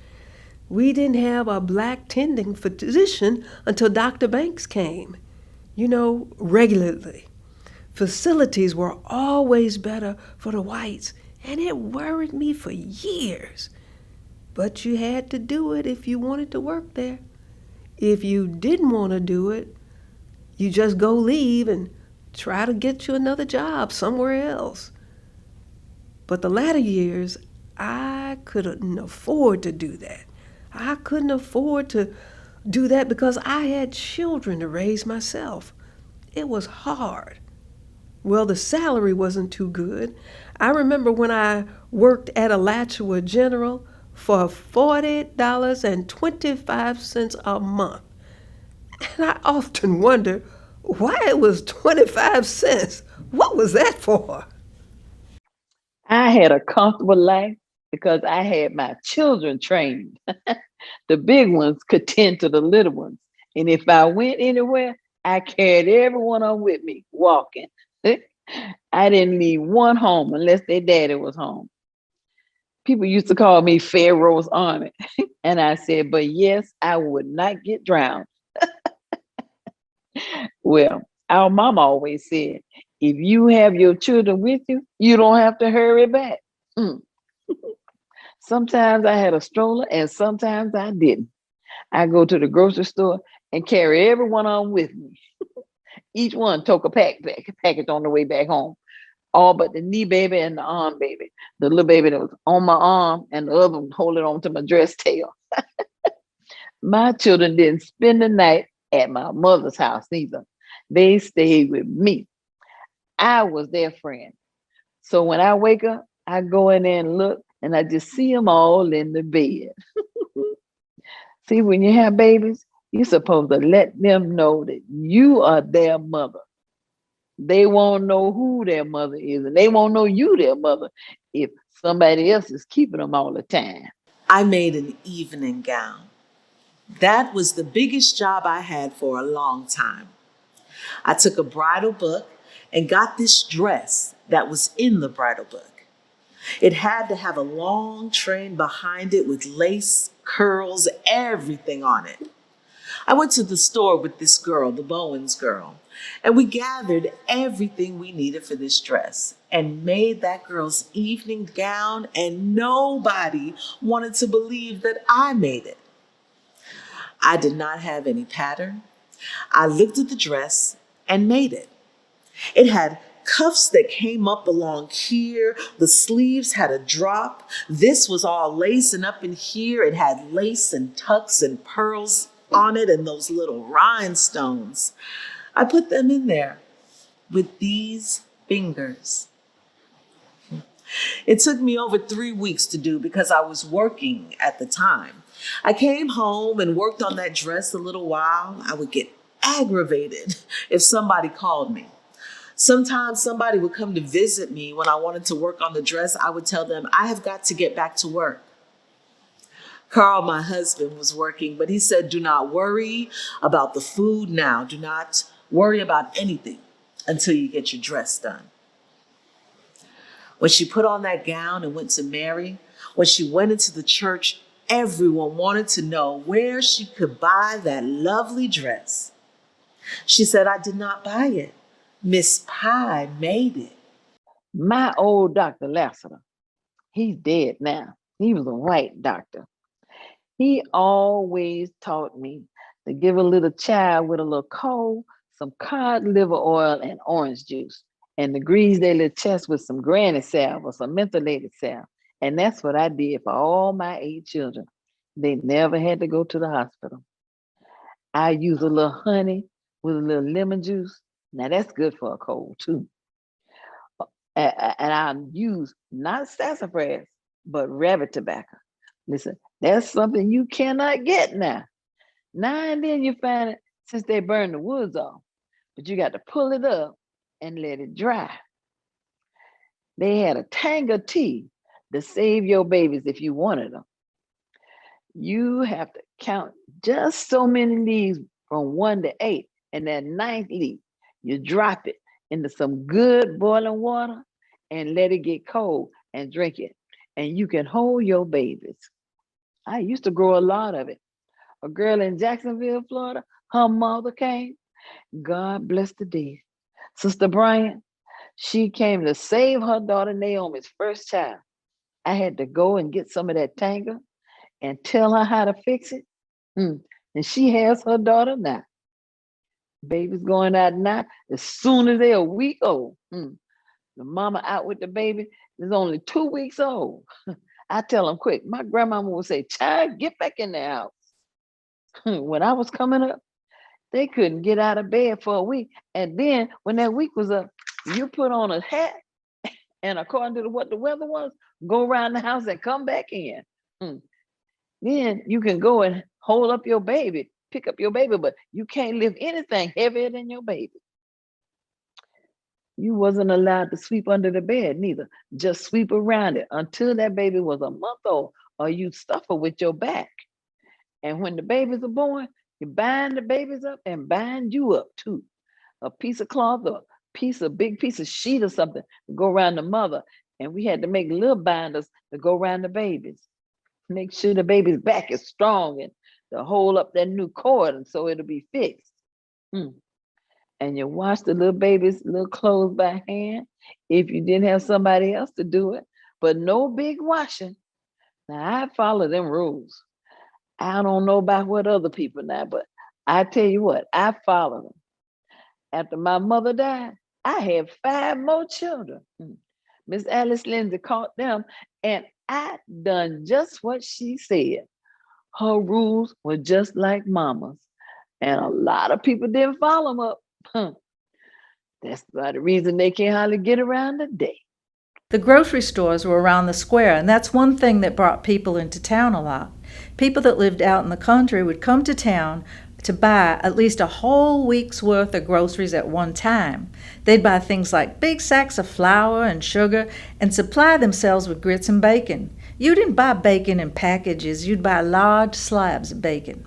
We didn't have a black tending physician until Dr. Banks came, regularly. Facilities were always better for the whites, and it worried me for years. But you had to do it if you wanted to work there. If you didn't want to do it, you just go leave and try to get you another job somewhere else. But the latter years, I couldn't afford to do that. I couldn't afford to do that because I had children to raise myself. It was hard. Well, the salary wasn't too good. I remember when I worked at Alachua General for $40.25 a month. And I often wonder why it was 25 cents. What was that for? I had a comfortable life because I had my children trained. The big ones could tend to the little ones. And if I went anywhere, I carried everyone on with me, walking. I didn't leave one home unless their daddy was home. People used to call me Pharaoh's Army. And I said, but yes, I would not get drowned. Well, our mama always said, if you have your children with you, you don't have to hurry back. Sometimes I had a stroller and sometimes I didn't. I go to the grocery store and carry everyone on with me. Each one took a package on the way back home. All but the knee baby and the arm baby. The little baby that was on my arm and the other one holding on to my dress tail. My children didn't spend the night at my mother's house either. They stayed with me. I was their friend. So when I wake up, I go in there and look, and I just see them all in the bed. See, when you have babies, you're supposed to let them know that you are their mother. They won't know who their mother is, and they won't know you their mother if somebody else is keeping them all the time. I made an evening gown. That was the biggest job I had for a long time. I took a bridal book and got this dress that was in the bridal book. It had to have a long train behind it with lace, curls, everything on it. I went to the store with this girl, the Bowens girl, And we gathered everything we needed for this dress and made that girl's evening gown, and nobody wanted to believe that I made it. I did not have any pattern. I looked at the dress and made it. It had cuffs that came up along here. The sleeves had a drop. This was all lacing up in here. It had lace and tucks and pearls on it and those little rhinestones. I put them in there with these fingers. It took me over 3 weeks to do because I was working at the time. I came home and worked on that dress a little while. I would get aggravated if somebody called me. Sometimes somebody would come to visit me when I wanted to work on the dress. I would tell them, I have got to get back to work. Carl, my husband, was working, but he said, do not worry about the food now. Do not worry about anything until you get your dress done. When she put on that gown and went to Mary, when she went into the church, everyone wanted to know where she could buy that lovely dress. She said, I did not buy it. Miss Pye made it. My old Dr. Lassiter, he's dead now. He was a white doctor. He always taught me to give a little child with a little cold, some cod liver oil and orange juice, and to grease their little chest with some granny salve or some mentholated salve. And that's what I did for all my 8 children. They never had to go to the hospital. I use a little honey with a little lemon juice. Now that's good for a cold too. And I use not sassafras, but rabbit tobacco. Listen, that's something you cannot get now. Now and then you find it since they burn the woods off, but you got to pull it up and let it dry. They had a tang of tea to save your babies if you wanted them. You have to count just so many leaves from 1 to 8, and that 9th leaf, you drop it into some good boiling water and let it get cold and drink it. And you can hold your babies. I used to grow a lot of it. A girl in Jacksonville, Florida, her mother came. God bless the dead. Sister Bryant, she came to save her daughter Naomi's first child. I had to go and get some of that Tanga and tell her how to fix it. And she has her daughter now. Baby's going out now as soon as they're a week old. The mama out with the baby is only 2 weeks old. I tell them quick. My grandmama would say, child, get back in the house. When I was coming up, they couldn't get out of bed for a week. And then when that week was up, you put on a hat and according to what the weather was, go around the house and come back in. Then you can go and hold up your baby, pick up your baby, but you can't lift anything heavier than your baby. You wasn't allowed to sweep under the bed neither. Just sweep around it until that baby was a month old, or you stuff her with your back. And when the babies are born, you bind the babies up and bind you up too. A piece of cloth or big piece of sheet or something to go around the mother. And we had to make little binders to go around the babies. Make sure the baby's back is strong and to hold up that new cord and so it'll be fixed. And you wash the little baby's little clothes by hand if you didn't have somebody else to do it, but no big washing. Now I follow them rules. I don't know about what other people now, but I tell you what, I follow them. After my mother died, I had 5 more children. Miss Alice Lindsay caught them, and I done just what she said. Her rules were just like mama's, and a lot of people didn't follow them up. That's about the reason they can't hardly get around today. The grocery stores were around the square, and that's one thing that brought people into town a lot. People that lived out in the country would come to town to buy at least a whole week's worth of groceries at one time. They'd buy things like big sacks of flour and sugar and supply themselves with grits and bacon. You didn't buy bacon in packages, you'd buy large slabs of bacon.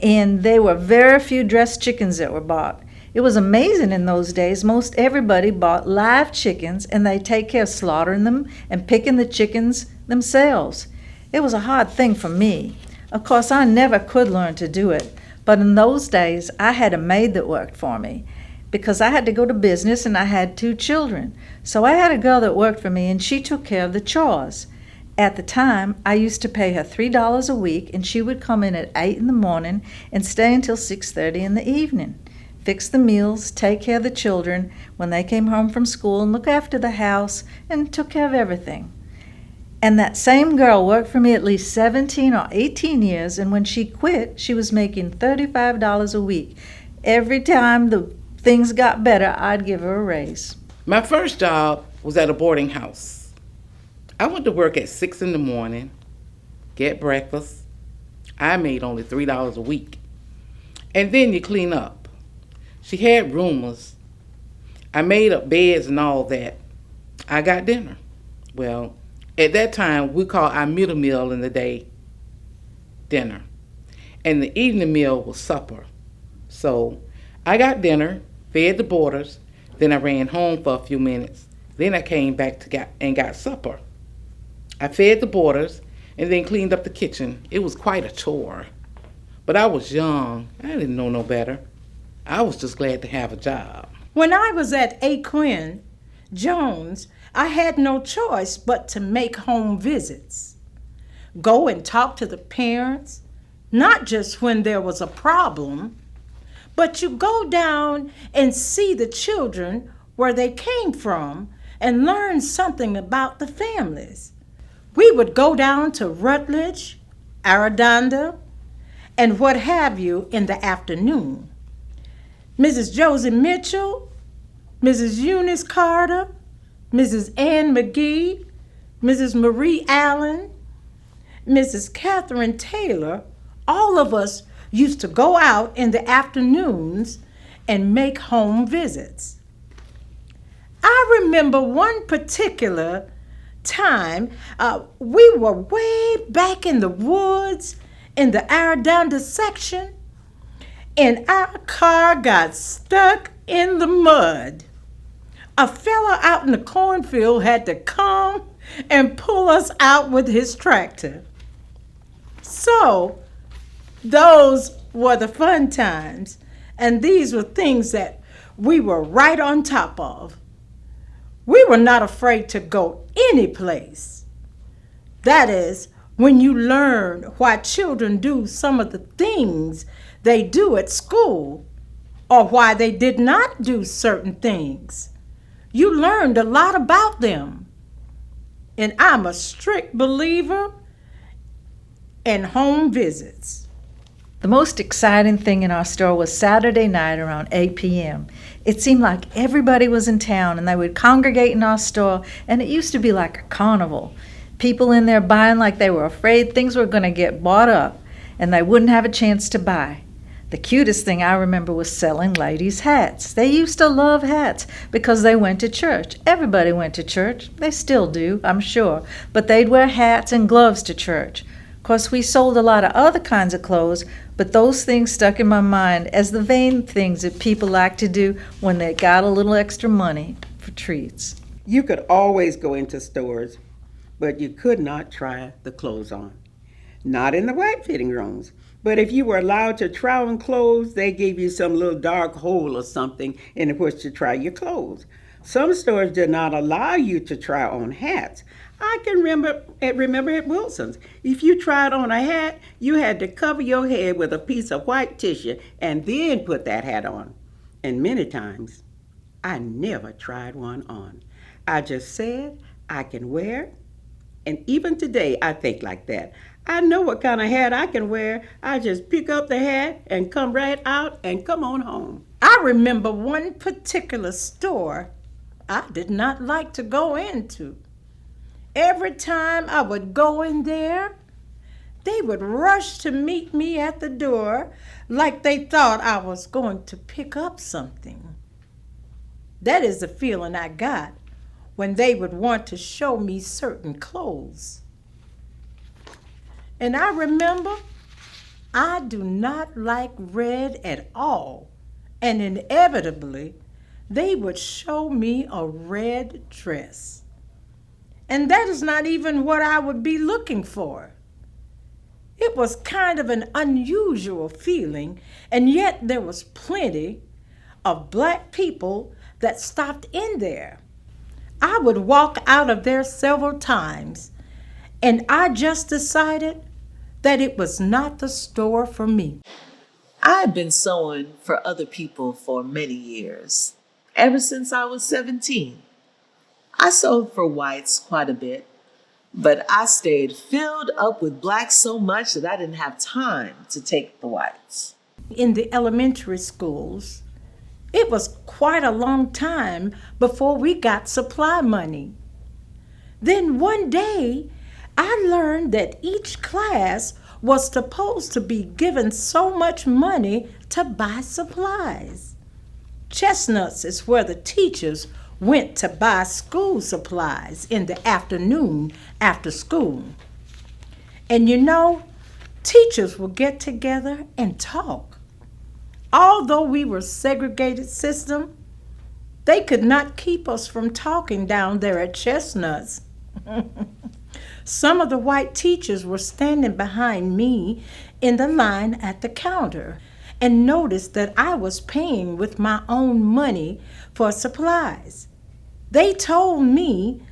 And there were very few dressed chickens that were bought. It was amazing in those days. Most everybody bought live chickens, and they take care of slaughtering them and picking the chickens themselves. It was a hard thing for me. Of course, I never could learn to do it, but in those days, I had a maid that worked for me. because I had to go to business and I had 2 children. So I had a girl that worked for me and she took care of the chores. At the time, I used to pay her $3 a week and she would come in at 8 in the morning and stay until 6:30 in the evening. Fix the meals, take care of the children when they came home from school, and look after the house and took care of everything. And that same girl worked for me at least 17 or 18 years, and when she quit, she was making $35 a week. Every time the things got better, I'd give her a raise. My first job was at a boarding house. I went to work at 6 in the morning, get breakfast. I made only $3 a week. And then you clean up. She had roomers. I made up beds and all that. I got dinner. Well, at that time, we called our middle meal in the day dinner. And the evening meal was supper. So I got dinner, fed the boarders, then I ran home for a few minutes. Then I came back and got supper. I fed the boarders and then cleaned up the kitchen. It was quite a chore. But I was young. I didn't know no better. I was just glad to have a job. When I was at Aquin Jones, I had no choice but to make home visits. Go and talk to the parents, not just when there was a problem, but you go down and see the children where they came from and learn something about the families. We would go down to Rutledge, Arredondo, and what have you in the afternoon. Mrs. Josie Mitchell, Mrs. Eunice Carter, Mrs. Ann McGee, Mrs. Marie Allen, Mrs. Catherine Taylor, all of us used to go out in the afternoons and make home visits. I remember one particular time, we were way back in the woods in the Arredondo section, and our car got stuck in the mud. A fella out in the cornfield had to come and pull us out with his tractor. So, those were the fun times, and these were things that we were right on top of. We were not afraid to go any place. That is, when you learn why children do some of the things they do at school, or why they did not do certain things. You learned a lot about them. And I'm a strict believer in home visits. The most exciting thing in our store was Saturday night around 8 p.m. It seemed like everybody was in town and they would congregate in our store, and it used to be like a carnival. People in there buying like they were afraid things were going to get bought up and they wouldn't have a chance to buy. The cutest thing I remember was selling ladies' hats. They used to love hats because they went to church. Everybody went to church. They still do, I'm sure. But they'd wear hats and gloves to church. Of course, we sold a lot of other kinds of clothes, but those things stuck in my mind as the vain things that people like to do when they got a little extra money for treats. You could always go into stores, but you could not try the clothes on. Not in the white fitting rooms. But if you were allowed to try on clothes, they gave you some little dark hole or something in which to try your clothes. Some stores did not allow you to try on hats. I can remember at Wilson's. If you tried on a hat, you had to cover your head with a piece of white tissue and then put that hat on. And many times, I never tried one on. I just said I can wear it. And even today, I think like that. I know what kind of hat I can wear. I just pick up the hat and come right out and come on home. I remember one particular store I did not like to go into. Every time I would go in there, they would rush to meet me at the door like they thought I was going to pick up something. That is the feeling I got when they would want to show me certain clothes. And I remember I do not like red at all, and inevitably they would show me a red dress. And that is not even what I would be looking for. It was kind of an unusual feeling, and yet there was plenty of black people that stopped in there. I would walk out of there several times, and I just decided that it was not the store for me. I had been sewing for other people for many years, ever since I was 17. I sewed for whites quite a bit, but I stayed filled up with blacks so much that I didn't have time to take the whites. In the elementary schools, it was quite a long time before we got supply money. Then one day, I learned that each class was supposed to be given so much money to buy supplies. Chestnuts is where the teachers went to buy school supplies in the afternoon after school. And you know, teachers would get together and talk. Although we were segregated system, they could not keep us from talking down there at Chestnuts. Some of the white teachers were standing behind me in the line at the counter and noticed that I was paying with my own money for supplies. They told me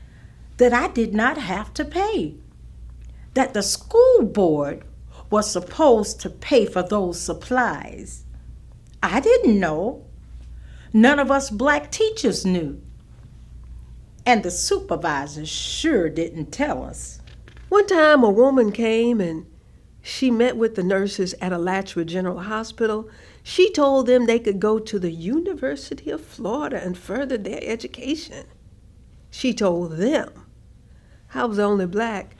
that I did not have to pay, that the school board was supposed to pay for those supplies. I didn't know. None of us black teachers knew. And the supervisors sure didn't tell us. One time a woman came and she met with the nurses at Alachua General Hospital. She told them they could go to the University of Florida and further their education. She told them. I was only black.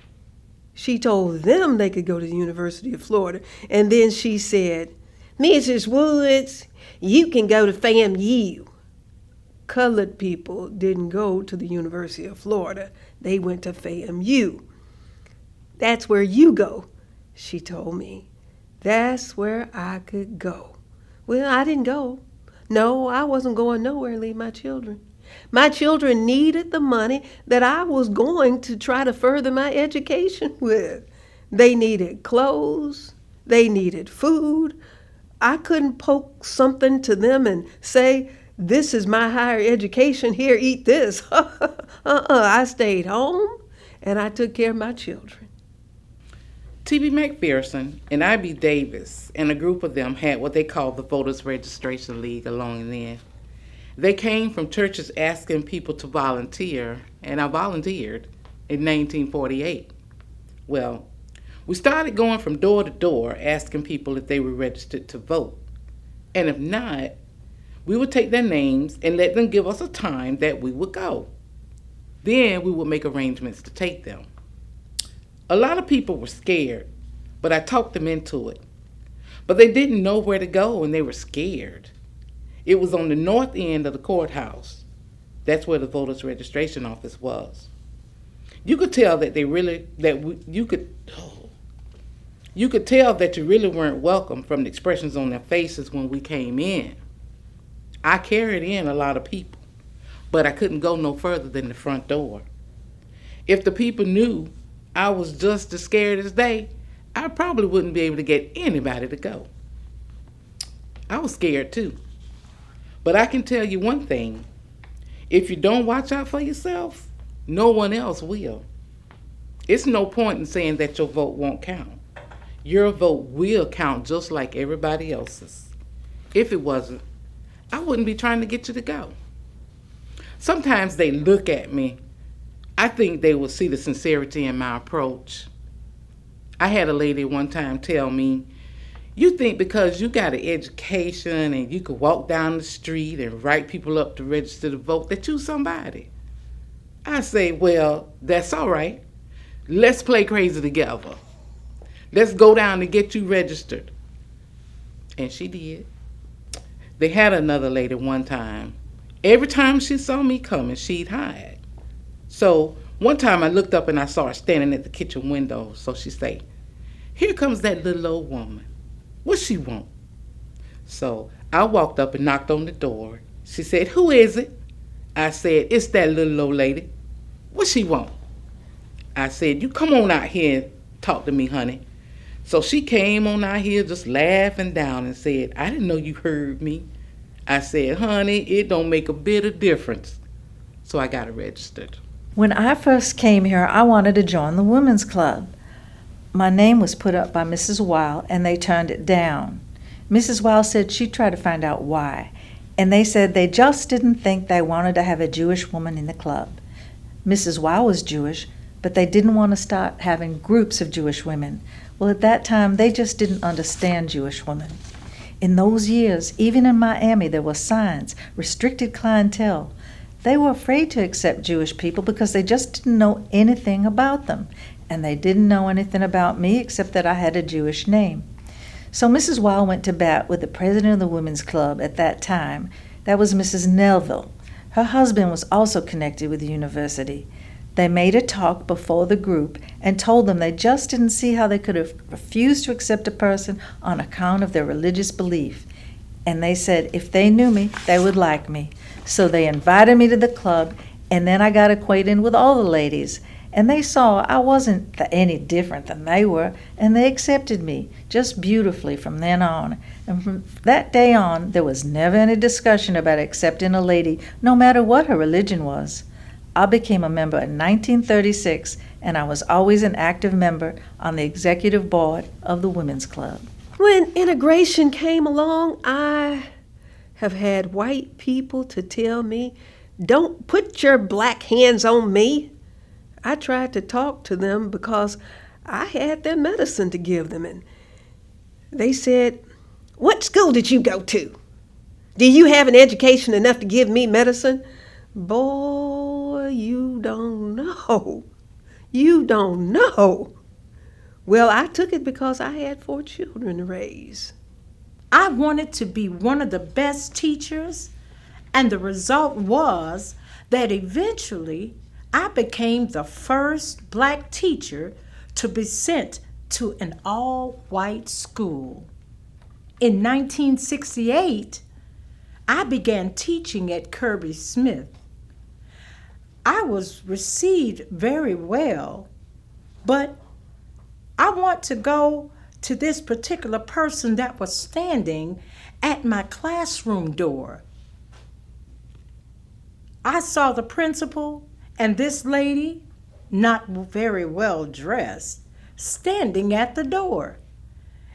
She told them they could go to the University of Florida. And then she said, Mrs. Woods, you can go to FAMU. Colored people didn't go to the University of Florida. They went to FAMU. That's where you go, she told me. That's where I could go. Well, I didn't go. No, I wasn't going nowhere to leave my children. My children needed the money that I was going to try to further my education with. They needed clothes. They needed food. I couldn't poke something to them and say, this is my higher education, here, eat this. I stayed home and I took care of my children. T.B. McPherson and I.B. Davis and a group of them had what they called the Voters Registration League along then. They came from churches asking people to volunteer, and I volunteered in 1948. Well, we started going from door to door asking people if they were registered to vote. And if not, we would take their names and let them give us a time that we would go. Then we would make arrangements to take them. A lot of people were scared, but I talked them into it. But they didn't know where to go and they were scared. It was on the north end of the courthouse. That's where the voters registration office was. You could tell that you could tell that you really weren't welcome from the expressions on their faces when we came in. I carried in a lot of people, but I couldn't go no further than the front door. If the people knew I was just as scared as they, I probably wouldn't be able to get anybody to go. I was scared too. But I can tell you one thing. If you don't watch out for yourself, no one else will. It's no point in saying that your vote won't count. Your vote will count just like everybody else's. If it wasn't, I wouldn't be trying to get you to go. Sometimes they look at me. I think they will see the sincerity in my approach. I had a lady one time tell me, you think because you got an education and you could walk down the street and write people up to register to vote that you somebody. I say, well, that's all right. Let's play crazy together. Let's go down and get you registered. And she did. They had another lady one time. Every time she saw me coming, she'd hide. So one time I looked up and I saw her standing at the kitchen window. So she said, here comes that little old woman. What she want? So I walked up and knocked on the door. She said, who is it? I said, it's that little old lady. What she want? I said, you come on out here and talk to me, honey. So she came on out here just laughing down and said, I didn't know you heard me. I said, honey, it don't make a bit of difference. So I got it registered. When I first came here, I wanted to join the women's club. My name was put up by Mrs. Weil, and they turned it down. Mrs. Weil said she'd try to find out why, and they said they just didn't think they wanted to have a Jewish woman in the club. Mrs. Weil was Jewish, but they didn't want to start having groups of Jewish women. Well, at that time, they just didn't understand Jewish women. In those years, even in Miami, there were signs, restricted clientele. They were afraid to accept Jewish people because they just didn't know anything about them. And they didn't know anything about me except that I had a Jewish name. So Mrs. Weil went to bat with the president of the Women's Club at that time. That was Mrs. Nelville. Her husband was also connected with the university. They made a talk before the group and told them they just didn't see how they could have refused to accept a person on account of their religious belief. And they said if they knew me, they would like me. So they invited me to the club, and then I got acquainted with all the ladies. And they saw I wasn't any different than they were, and they accepted me just beautifully from then on. And from that day on, there was never any discussion about accepting a lady, no matter what her religion was. I became a member in 1936, and I was always an active member on the executive board of the Women's Club. When integration came along, I have had white people to tell me, don't put your black hands on me. I tried to talk to them because I had their medicine to give them, and they said, what school did you go to? Do you have an education enough to give me medicine? Boy, you don't know. You don't know. Well, I took it because I had 4 children to raise. I wanted to be one of the best teachers, and the result was that eventually I became the first black teacher to be sent to an all-white school. In 1968, I began teaching at Kirby Smith. I was received very well, but I want to go to this particular person that was standing at my classroom door. I saw the principal and this lady, not very well dressed, standing at the door.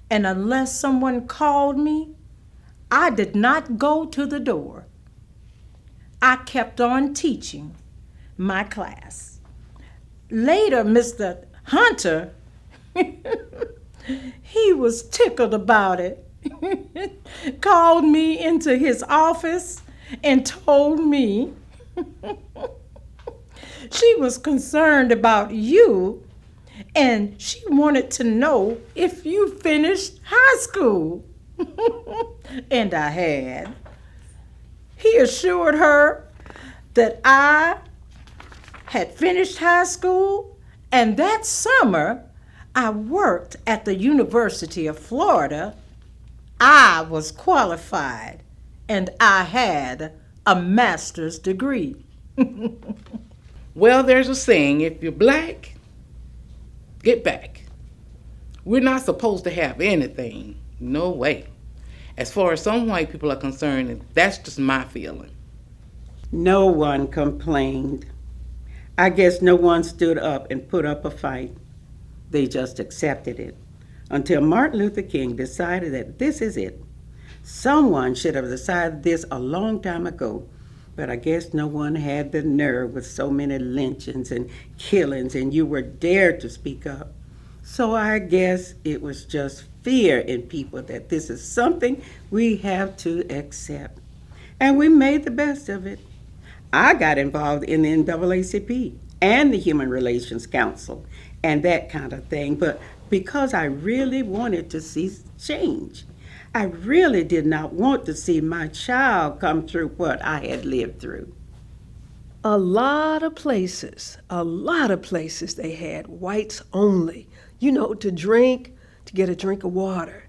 And unless someone called me, I did not go to the door. I kept on teaching my class. Later, Mr. Hunter, he was tickled about it, called me into his office and told me she was concerned about you and she wanted to know if you finished high school. And I had. He assured her that I had finished high school, and that summer I worked at the University of Florida. I was qualified, and I had a master's degree. Well, there's a saying, if you're black, get back. We're not supposed to have anything. No way. As far as some white people are concerned, that's just my feeling. No one complained. I guess no one stood up and put up a fight. They just accepted it until Martin Luther King decided that this is it. Someone should have decided this a long time ago, but I guess no one had the nerve with so many lynchings and killings, and you were dared to speak up. So I guess it was just fear in people that this is something we have to accept. And we made the best of it. I got involved in the NAACP and the Human Relations Council and that kind of thing, but because I really wanted to see change. I really did not want to see my child come through what I had lived through. A lot of places they had whites only, to drink, to get a drink of water.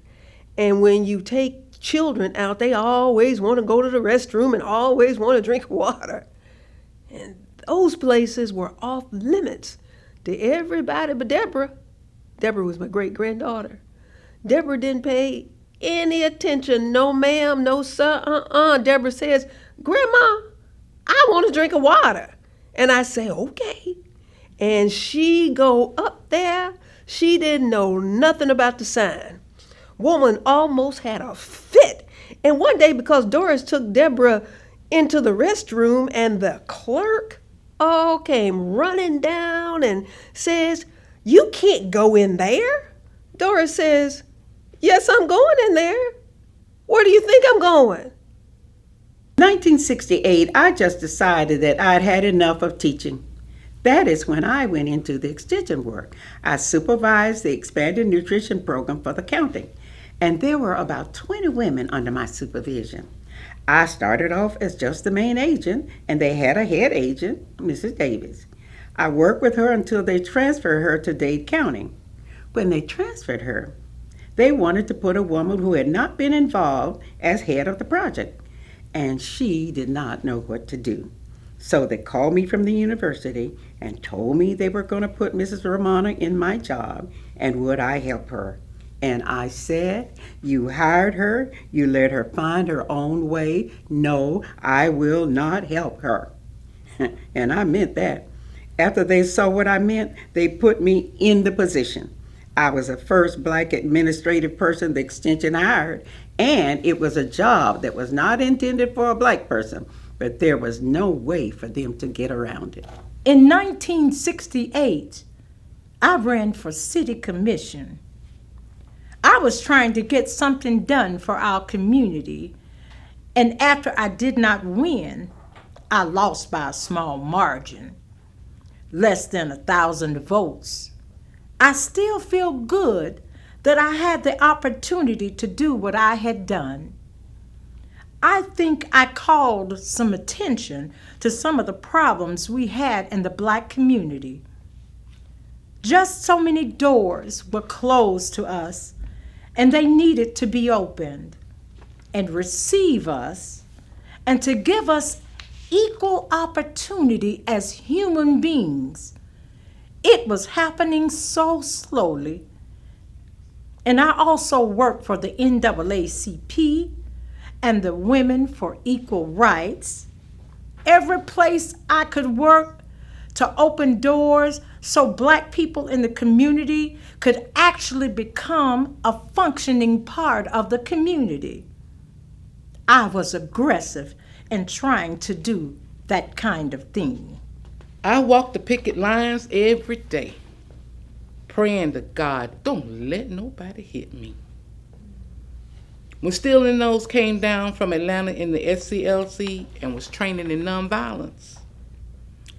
And when you take children out, they always want to go to the restroom and always want to drink water. And those places were off limits to everybody but Deborah. Deborah was my great-granddaughter. Deborah didn't pay any attention. No, ma'am, no, sir, Deborah says, Grandma, I want a drink of water. And I say, okay. And she go up there. She didn't know nothing about the sign. Woman almost had a fit. And one day, because Doris took Deborah into the restroom, and the clerk came running down and says, you can't go in there. Doris says, yes, I'm going in there. Where do you think I'm going? 1968, I just decided that I'd had enough of teaching. That is when I went into the extension work. I supervised the expanded nutrition program for the county, and there were about 20 women under my supervision. I started off as just the main agent, and they had a head agent, Mrs. Davis. I worked with her until they transferred her to Dade County. When they transferred her, they wanted to put a woman who had not been involved as head of the project, and she did not know what to do. So they called me from the university and told me they were going to put Mrs. Romana in my job and would I help her. And I said, you hired her, you let her find her own way. No, I will not help her. And I meant that. After they saw what I meant, they put me in the position. I was the first black administrative person the extension hired, and it was a job that was not intended for a black person, but there was no way for them to get around it. In 1968, I ran for city commission. I was trying to get something done for our community, and after I did not win, I lost by a small margin, less than 1,000 votes. I still feel good that I had the opportunity to do what I had done. I think I called some attention to some of the problems we had in the black community. Just so many doors were closed to us, and they needed to be opened and receive us and to give us equal opportunity as human beings. It was happening so slowly. And I also worked for the NAACP and the Women for Equal Rights. Every place I could work to open doors so black people in the community could actually become a functioning part of the community. I was aggressive in trying to do that kind of thing. I walk the picket lines every day, praying to God, don't let nobody hit me. When Still in Those came down from Atlanta in the SCLC and was training in nonviolence,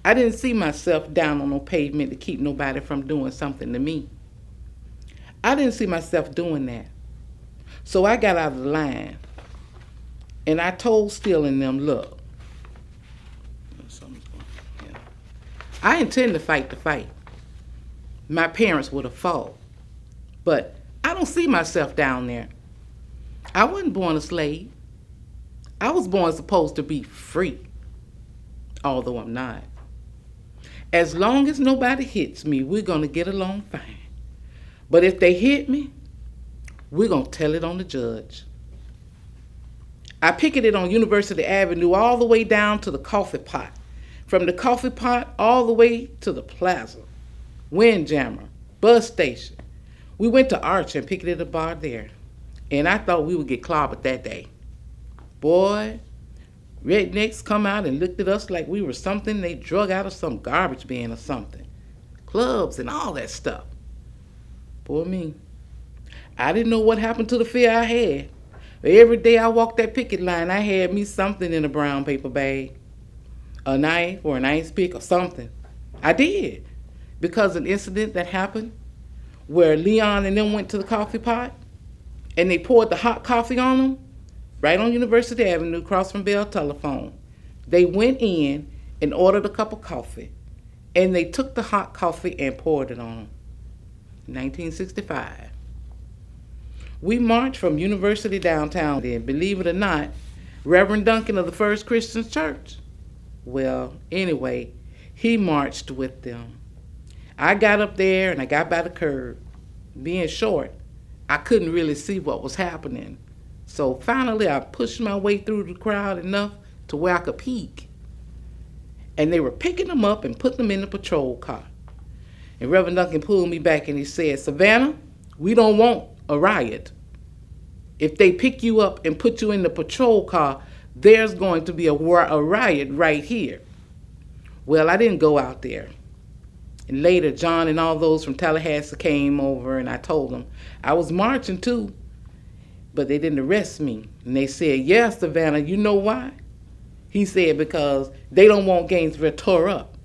I didn't see myself down on no pavement to keep nobody from doing something to me. I didn't see myself doing that. So I got out of the line and I told Still in them, look, I intend to fight the fight. My parents would have fought, but I don't see myself down there. I wasn't born a slave. I was born supposed to be free, although I'm not. As long as nobody hits me, we're going to get along fine. But if they hit me, we're going to tell it on the judge. I picketed on University Avenue all the way down to the Coffee Pot. From the Coffee Pot all the way to the Plaza, Windjammer, bus station. We went to Arch and picketed a bar there. And I thought we would get clobbered that day. Boy, rednecks come out and looked at us like we were something they drug out of some garbage bin or something. Clubs and all that stuff. Boy, me. I didn't know what happened to the fear I had. Every day I walked that picket line, I had me something in a brown paper bag. A knife or an ice pick or something. I did. Because an incident that happened where Leon and them went to the Coffee Pot and they poured the hot coffee on them right on University Avenue across from Bell Telephone. They went in and ordered a cup of coffee and they took the hot coffee and poured it on them. 1965. We marched from University downtown there. Believe it or not, Reverend Duncan of the First Christian Church. Well, anyway, he marched with them. I got up there and I got by the curb. Being short, I couldn't really see what was happening. So finally, I pushed my way through the crowd enough to where I could peek. And they were picking them up and putting them in the patrol car. And Reverend Duncan pulled me back and he said, "Savannah, we don't want a riot. If they pick you up and put you in the patrol car, there's going to be a riot right here." Well, I didn't go out there. And later, John and all those from Tallahassee came over, and I told them I was marching too. But they didn't arrest me. And they said, "Yeah, Savannah, you know why?" He said, "Because they don't want Gainesville tore up."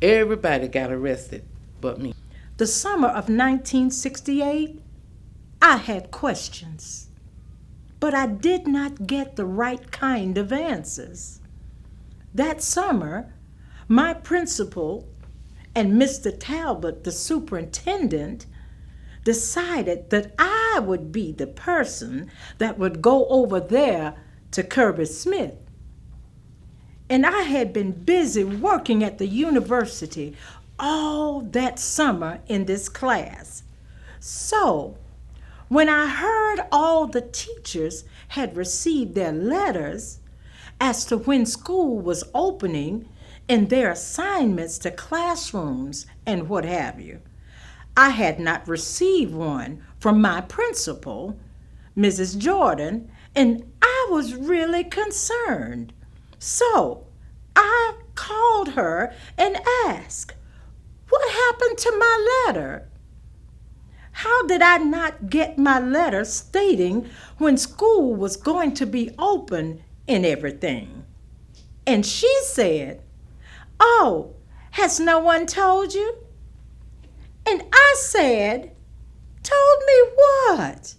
Everybody got arrested but me. The summer of 1968, I had questions, but I did not get the right kind of answers. That summer, my principal and Mr. Talbot, the superintendent, decided that I would be the person that would go over there to Kirby Smith. And I had been busy working at the university all that summer in this class. So, when I heard all the teachers had received their letters as to when school was opening and their assignments to classrooms and what have you, I had not received one from my principal, Mrs. Jordan, and I was really concerned. So I called her and asked, "What happened to my letter? How did I not get my letter stating when school was going to be open and everything?" And she said, "Oh, has no one told you?" And I said, "Told me what?"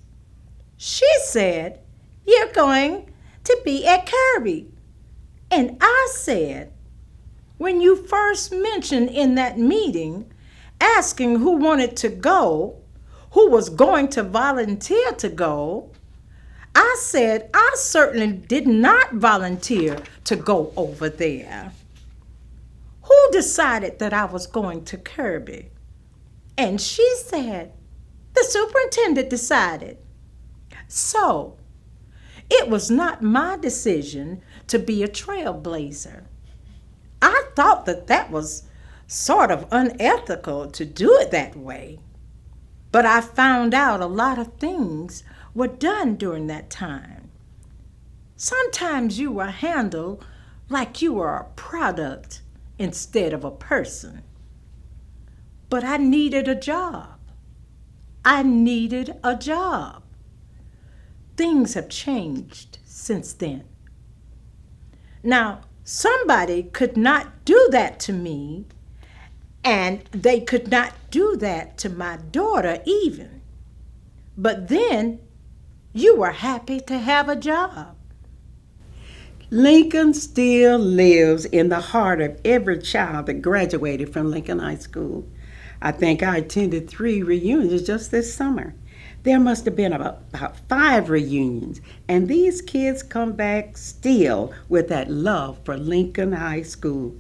She said, "You're going to be at Kirby." And I said, "When you first mentioned in that meeting asking who wanted to go, who was going to volunteer to go, I said I certainly did not volunteer to go over there. Who decided that I was going to Kirby?" And she said, "The superintendent decided." So, it was not my decision to be a trailblazer. I thought that was sort of unethical to do it that way. But I found out a lot of things were done during that time. Sometimes you were handled like you were a product instead of a person. But I needed a job. I needed a job. Things have changed since then. Now, somebody could not do that to me, and they could not do that to my daughter even. But then you were happy to have a job. Lincoln still lives in the heart of every child that graduated from Lincoln High School. I think I attended 3 reunions just this summer. There must have been about 5 reunions, and these kids come back still with that love for Lincoln High School.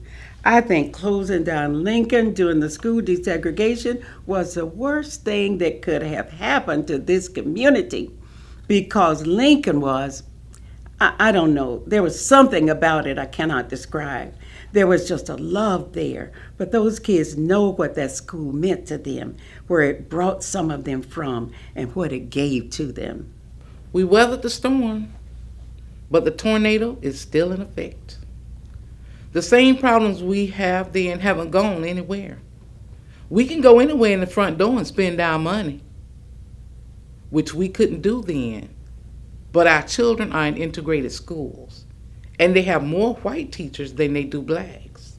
I think closing down Lincoln during the school desegregation was the worst thing that could have happened to this community, because Lincoln was, I don't know, there was something about it I cannot describe. There was just a love there. But those kids know what that school meant to them, where it brought some of them from, and what it gave to them. We weathered the storm, but the tornado is still in effect. The same problems we have then haven't gone anywhere. We can go anywhere in the front door and spend our money, which we couldn't do then. But our children are in integrated schools, and they have more white teachers than they do blacks.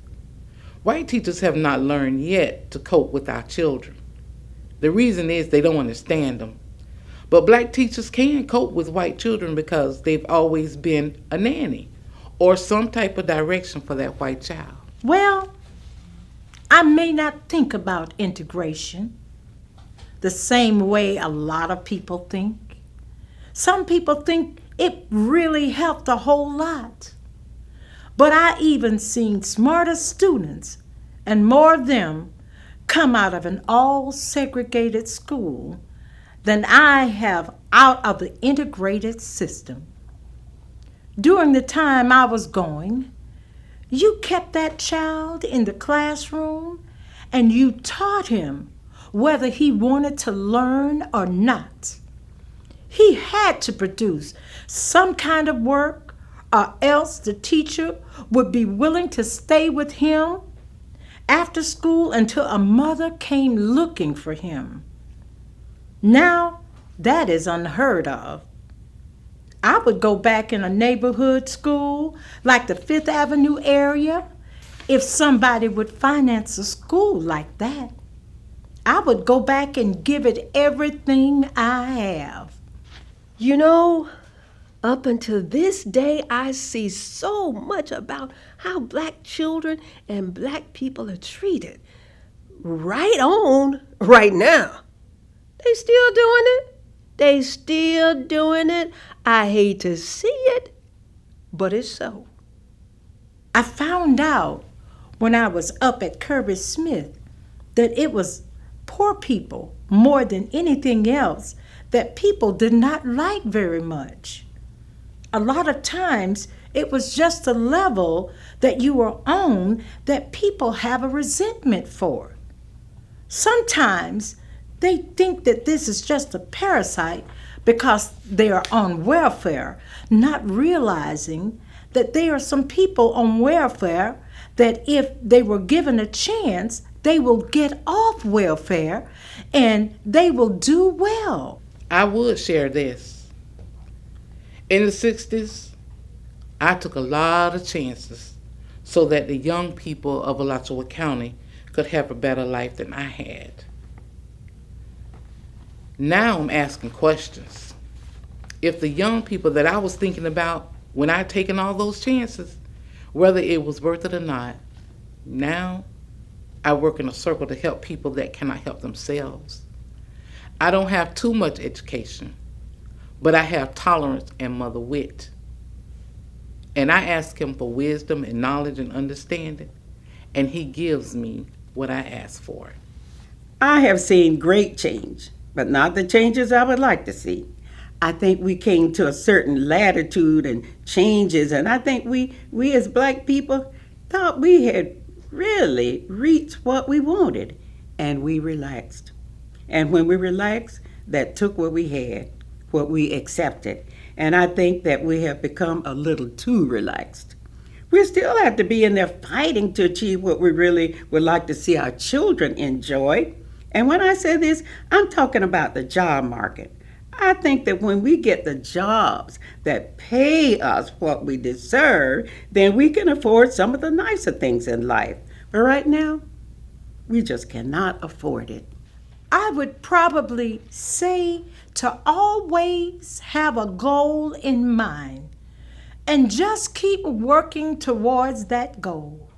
White teachers have not learned yet to cope with our children. The reason is they don't understand them. But black teachers can cope with white children because they've always been a nanny or some type of direction for that white child. Well, I may not think about integration the same way a lot of people think. Some people think it really helped a whole lot. But I even seen smarter students and more of them come out of an all segregated school than I have out of the integrated system. During the time I was going, you kept that child in the classroom and you taught him whether he wanted to learn or not. He had to produce some kind of work, or else the teacher would be willing to stay with him after school until a mother came looking for him. Now, that is unheard of. I would go back in a neighborhood school like the Fifth Avenue area if somebody would finance a school like that. I would go back and give it everything I have. You know, up until this day, I see so much about how black children and black people are treated. Right on, right now. They still doing it. They still doing it. I hate to see it, but it's so. I found out when I was up at Kirby Smith that it was poor people more than anything else that people did not like very much. A lot of times it was just a level that you were on that people have a resentment for. Sometimes they think that this is just a parasite because they are on welfare, not realizing that there are some people on welfare that if they were given a chance, they will get off welfare and they will do well. I would share this. In the 60s, I took a lot of chances so that the young people of Alachua County could have a better life than I had. Now I'm asking questions. If the young people that I was thinking about when I taken all those chances, whether it was worth it or not, now I work in a circle to help people that cannot help themselves. I don't have too much education, but I have tolerance and mother wit. And I ask him for wisdom and knowledge and understanding, and he gives me what I ask for. I have seen great change, but not the changes I would like to see. I think we came to a certain latitude and changes, and I think we as black people thought we had really reached what we wanted, and we relaxed. And when we relaxed, that took what we had, what we accepted. And I think that we have become a little too relaxed. We still have to be in there fighting to achieve what we really would like to see our children enjoy. And when I say this, I'm talking about the job market. I think that when we get the jobs that pay us what we deserve, then we can afford some of the nicer things in life. But right now, we just cannot afford it. I would probably say to always have a goal in mind and just keep working towards that goal.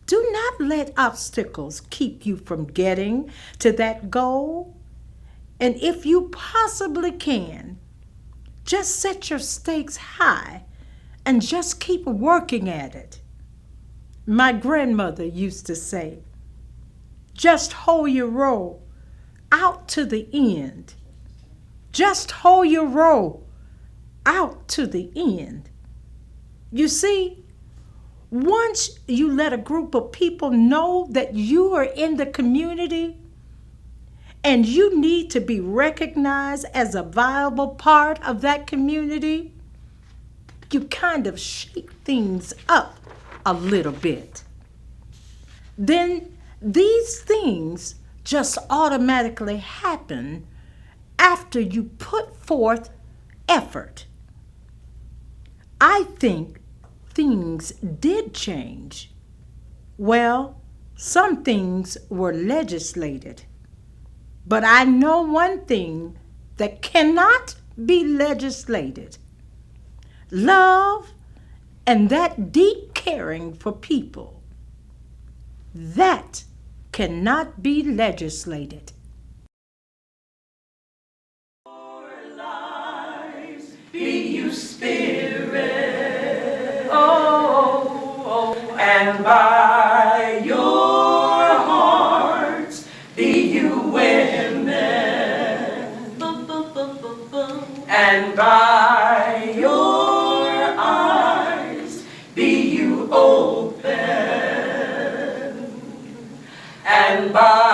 Do not let obstacles keep you from getting to that goal. And if you possibly can, just set your stakes high and just keep working at it. My grandmother used to say, just hold your roll out to the end. Just hold your roll out to the end. You see, once you let a group of people know that you are in the community and you need to be recognized as a viable part of that community, you kind of shake things up a little bit. Then these things just automatically happen after you put forth effort. I think things did change. Well, some things were legislated. But I know one thing that cannot be legislated: love and that deep caring for people. That cannot be legislated. Be you spirit, and by your hearts be you women. and by